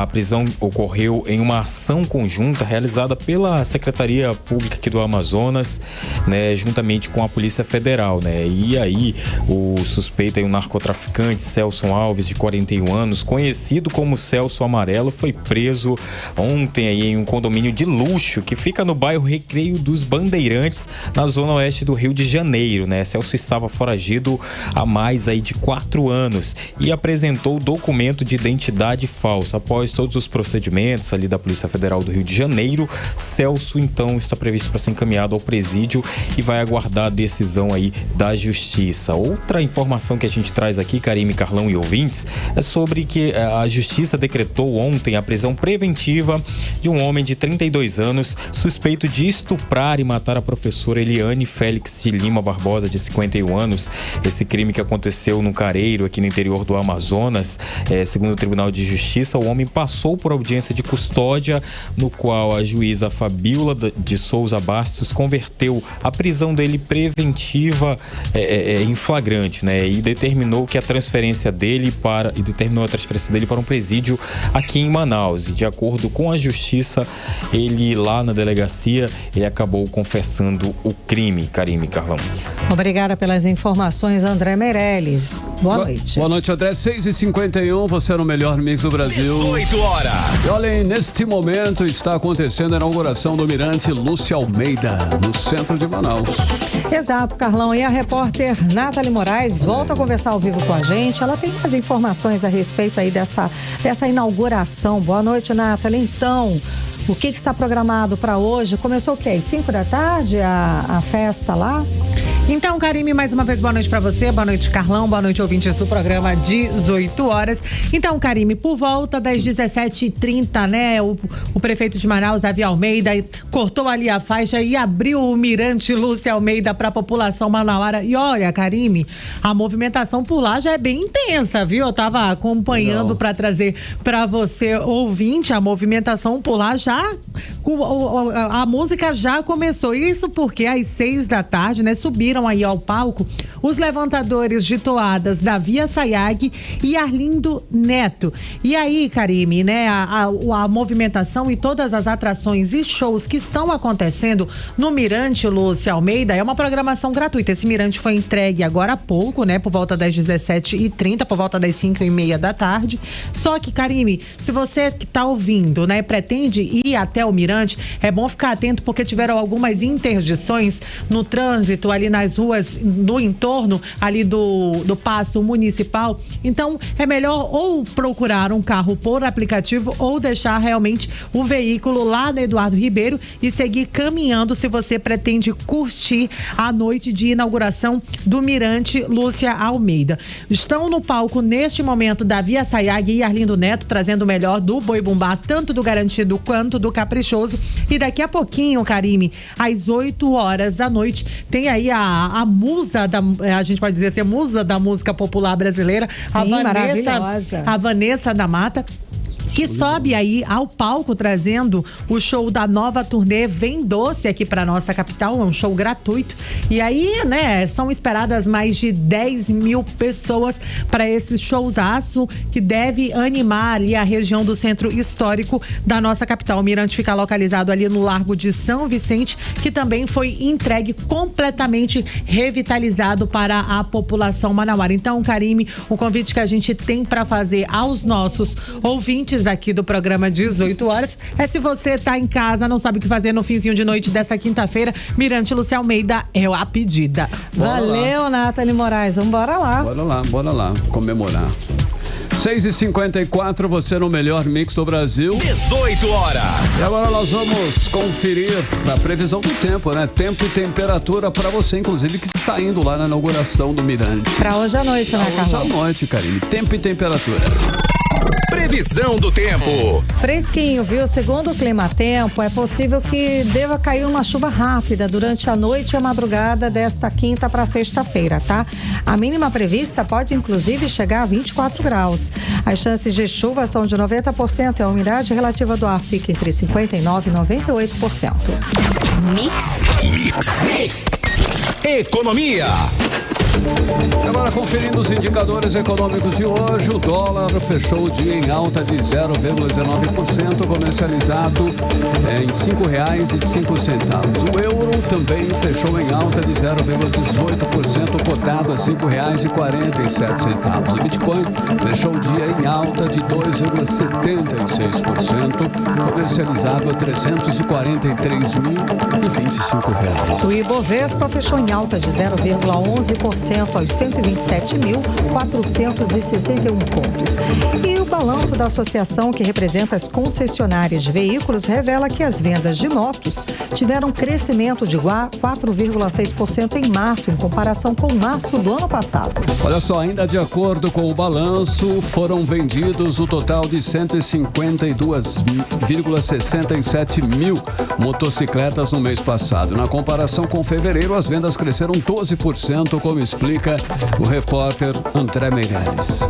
prisão ocorreu em uma ação conjunta realizada pela Secretaria Pública aqui do Amazonas, né, juntamente com a Polícia Federal, né? E aí o suspeito aí, o narcotraficante Celso Alves, de 41 anos, conhecido como Celso Amarelo, foi preso ontem aí em um condomínio de luxo que fica no bairro Recreio dos Bandeirantes, na zona oeste do Rio de Janeiro, né? Celso estava foragido há mais aí de 4 anos e apresentou documento de identidade falsa. Após todos os procedimentos ali da Polícia Federal do Rio de Janeiro, Celso então está previsto para ser encaminhado ao presídio e vai aguardar a decisão aí da Justiça. Outra informação que a gente traz aqui, Karime, Carlão e ouvintes, é sobre que a Justiça decretou ontem a prisão preventiva de um homem de 32 anos suspeito de estuprar e matar a professora Eliane Félix de Lima Barbosa, de 51 anos. Esse crime que aconteceu no Careiro, aqui no interior do Amazonas, segundo o Tribunal de Justiça, o homem passou por audiência de custódia, no qual a juíza Fabíola de Souza Bastos converteu a prisão dele preventiva em flagrante, né? E determinou a transferência dele para um presídio aqui em Manaus. E de acordo com a Justiça, ele lá na delegacia, ele acabou confessando o crime. Karime, Carlão. Obrigada pelas informações, André Meirelles. Boa noite. Boa noite, André. 6h51, você no melhor mix do Brasil. 18 horas. E olhem, neste momento está acontecendo a inauguração do Mirante Lúcia Almeida, no centro de Manaus. Exato, Carlão. E a repórter Nathalie Moraes volta a conversar ao vivo com a gente. Ela tem mais informações a respeito aí dessa inauguração. Boa noite, Nathalie. Então, o que está programado para hoje? Começou o quê? Às 5 da tarde a festa lá? Então, Karime, mais uma vez, boa noite pra você, boa noite, Carlão, boa noite, ouvintes do programa 18 horas. Então, Karime, por volta das 17h30, né, o prefeito de Manaus, Davi Almeida, cortou ali a faixa e abriu o Mirante Lúcia Almeida pra população manauara. E olha, Karime, a movimentação por lá já é bem intensa, viu? Eu tava acompanhando pra trazer pra você, ouvinte, a movimentação por lá já, a música já começou. Isso porque às 6 da tarde, né, subiram aí ao palco os levantadores de toadas Davi Assayag e Arlindo Neto. E aí, Karime, né, a movimentação e todas as atrações e shows que estão acontecendo no Mirante Lúcia Almeida é uma programação gratuita. Esse mirante foi entregue agora há pouco, né, por volta das 17h30, por volta das 5h30 da tarde. Só que, Karime, se você que tá ouvindo, né, pretende ir até o Mirante, Mirante, é bom ficar atento porque tiveram algumas interdições no trânsito ali nas ruas, no entorno ali do Paço Municipal. Então, é melhor ou procurar um carro por aplicativo ou deixar realmente o veículo lá na Eduardo Ribeiro e seguir caminhando se você pretende curtir a noite de inauguração do Mirante Lúcia Almeida. Estão no palco neste momento Davi Assayag e Arlindo Neto, trazendo o melhor do Boi Bumbá, tanto do garantido quanto do caprichoso. E daqui a pouquinho, Karime, às 8 da noite, tem aí a musa a gente pode dizer assim, a musa da música popular brasileira. Sim, maravilhosa. A Vanessa da Mata, que sobe aí ao palco trazendo o show da nova turnê Vem Doce aqui para nossa capital, é um show gratuito. E aí, né, são esperadas mais de 10 mil pessoas para esse showzaço que deve animar ali a região do centro histórico da nossa capital. O Mirante fica localizado ali no Largo de São Vicente, que também foi entregue completamente revitalizado para a população manauara. Então, Karime, o convite que a gente tem para fazer aos nossos ouvintes aqui do programa 18 horas é: se você tá em casa, não sabe o que fazer no finzinho de noite desta quinta-feira, Mirante Lúcia Almeida é a pedida. Valeu, Nathalie Moraes, vamos bora lá. Bora lá, comemorar. 6h54, você no melhor mix do Brasil. 18 horas. E agora nós vamos conferir a previsão do tempo, né? Tempo e temperatura para você, inclusive, que está indo lá na inauguração do Mirante. Para hoje à noite, né, Carlos? Hoje à noite, Karine. Tempo e temperatura. Previsão do tempo. Fresquinho, viu? Segundo o Climatempo, é possível que deva cair uma chuva rápida durante a noite e a madrugada desta quinta para sexta-feira, tá? A mínima prevista pode, inclusive, chegar a 24 graus. As chances de chuva são de 90% e a umidade relativa do ar fica entre 59% e 98%. Mix. Economia. Agora, conferindo os indicadores econômicos de hoje, o dólar fechou o dia em alta de 0,19%, comercializado em R$ 5,05. O euro também fechou em alta de 0,18%, cotado a R$ 5,47. O Bitcoin fechou o dia em alta de 2,76%, comercializado a R$ 343.025. O Ibovespa fechou em alta de 0,11% aos 127.461 pontos. E o balanço da associação que representa as concessionárias de veículos revela que as vendas de motos tiveram crescimento de 4,6% em março, em comparação com março do ano passado. Olha só, ainda de acordo com o balanço, foram vendidos o total de 152,67 mil motocicletas no mês passado. Na comparação com fevereiro, as vendas cresceram 12%, como explica o repórter André Meirelles.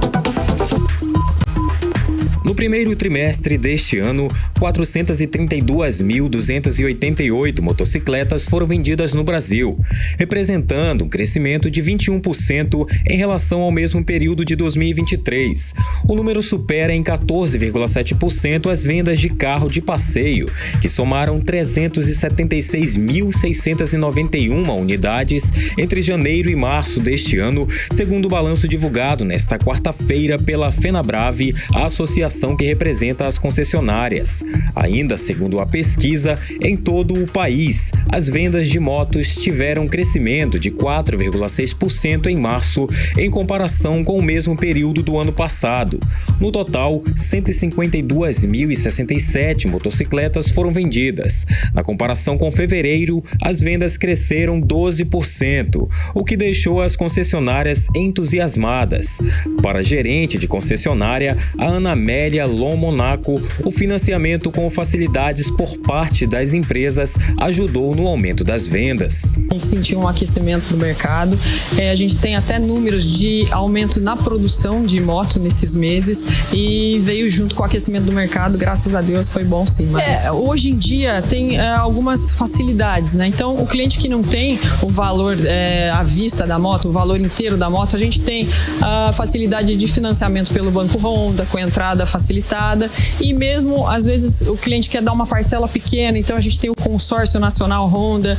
No primeiro trimestre deste ano, 432.288 motocicletas foram vendidas no Brasil, representando um crescimento de 21% em relação ao mesmo período de 2023. O número supera em 14,7% as vendas de carro de passeio, que somaram 376.691 unidades entre janeiro e março deste ano, segundo o balanço divulgado nesta quarta-feira pela FenaBrave, a associação que representa as concessionárias. Ainda segundo a pesquisa, em todo o país, as vendas de motos tiveram crescimento de 4,6% em março, em comparação com o mesmo período do ano passado. No total, 152.067 motocicletas foram vendidas. Na comparação com fevereiro, as vendas cresceram 12%, o que deixou as concessionárias entusiasmadas. Para a gerente de concessionária, a Ana Amélia Lom Monaco, o financiamento com facilidades por parte das empresas ajudou no aumento das vendas. A gente sentiu um aquecimento no mercado, a gente tem até números de aumento na produção de moto nesses meses e veio junto com o aquecimento do mercado, graças a Deus foi bom sim. Hoje em dia tem algumas facilidades, né? Então o cliente que não tem o valor à vista da moto, o valor inteiro da moto, a gente tem a facilidade de financiamento pelo Banco Honda, com entrada facilitada, e mesmo às vezes o cliente quer dar uma parcela pequena, então a gente tem o consórcio nacional Honda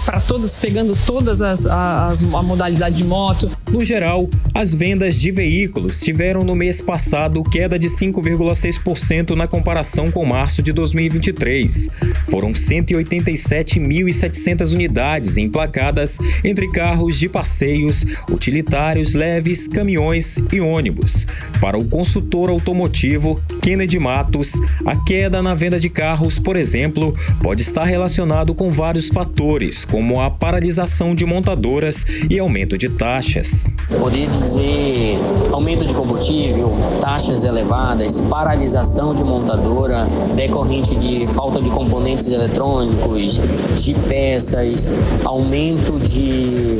para todas, pegando todas a modalidade de moto. No geral, as vendas de veículos tiveram no mês passado queda de 5,6% na comparação com março de 2023. Foram 187.700 unidades emplacadas entre carros de passeios, utilitários, leves, caminhões e ônibus. Para o consultor automotivo Kennedy Matos, a queda na venda de carros, por exemplo, pode estar relacionado com vários fatores, como a paralisação de montadoras e aumento de taxas. Poderia dizer aumento de combustível, taxas elevadas, paralisação de montadora decorrente de falta de componentes eletrônicos, de peças, aumento de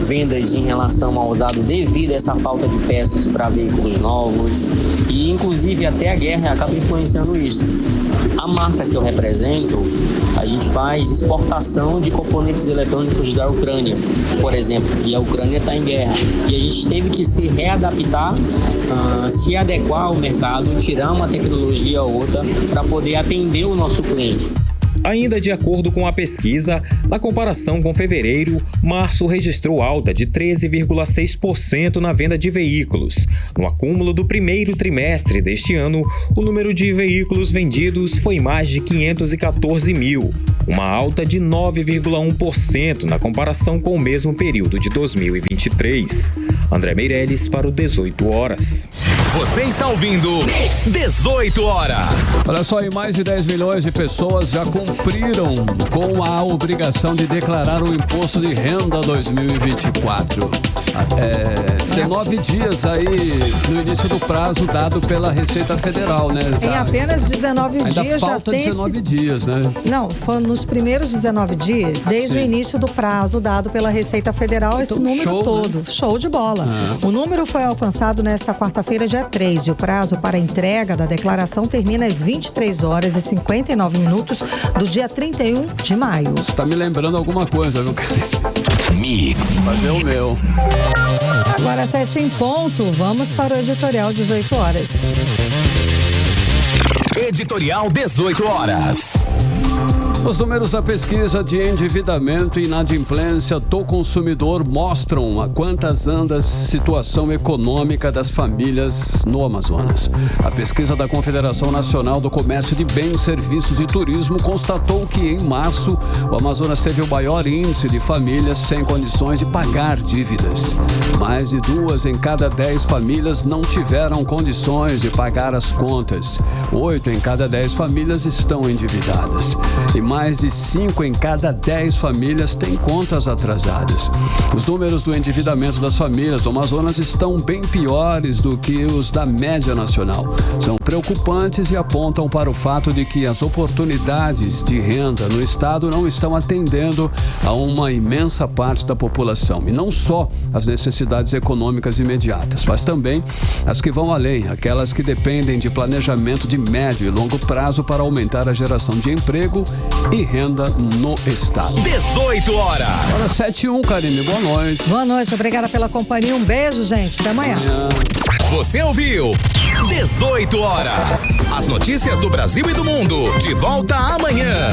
vendas em relação ao usado devido a essa falta de peças para veículos novos, e inclusive até a guerra acaba influenciando isso. A marca que eu represento, a gente faz exportação de componentes eletrônicos da Ucrânia, por exemplo, e a Ucrânia está em guerra. E a gente teve que se readaptar, se adequar ao mercado, tirar uma tecnologia ou outra para poder atender o nosso cliente. Ainda de acordo com a pesquisa, na comparação com fevereiro, março registrou alta de 13,6% na venda de veículos. No acúmulo do primeiro trimestre deste ano, o número de veículos vendidos foi mais de 514 mil, uma alta de 9,1% na comparação com o mesmo período de 2023. André Meirelles para o 18 Horas. Você está ouvindo 18 Horas. Olha só, e mais de 10 milhões de pessoas já cumpriram com a obrigação de declarar o imposto de renda 2024. 19 dias aí no início do prazo dado pela Receita Federal, né? Em apenas 19 Ainda dias já falta tem 19 dias, né? Não, foi nos primeiros 19 dias, desde o início do prazo dado pela Receita Federal, então, esse número todo. Né? Show de bola. O número foi alcançado nesta quarta-feira, dia 3, e o prazo para a entrega da declaração termina às 23 horas e 59 minutos do dia 31 de maio. Isso tá me lembrando alguma coisa, viu, cara? Mix. Fazer o meu. Agora 7 em ponto, vamos para o editorial 18 horas. Editorial 18 Horas. Os números da pesquisa de endividamento e inadimplência do consumidor mostram a quantas anda a situação econômica das famílias no Amazonas. A pesquisa da Confederação Nacional do Comércio de Bens, Serviços e Turismo constatou que em março o Amazonas teve o maior índice de famílias sem condições de pagar dívidas. Mais de 2 em cada 10 famílias não tiveram condições de pagar as contas. 8 em cada 10 famílias estão endividadas. E mais de 5 em cada 10 famílias têm contas atrasadas. Os números do endividamento das famílias do Amazonas estão bem piores do que os da média nacional. São preocupantes e apontam para o fato de que as oportunidades de renda no estado não estão atendendo a uma imensa parte da população. E não só as necessidades econômicas imediatas, mas também as que vão além, aquelas que dependem de planejamento de médio e longo prazo para aumentar a geração de emprego e renda no estado. 18 Horas. Agora 7h01, Karine, boa noite. Boa noite, obrigada pela companhia, um beijo, gente, até amanhã. Você ouviu 18 Horas. As notícias do Brasil e do mundo, de volta amanhã.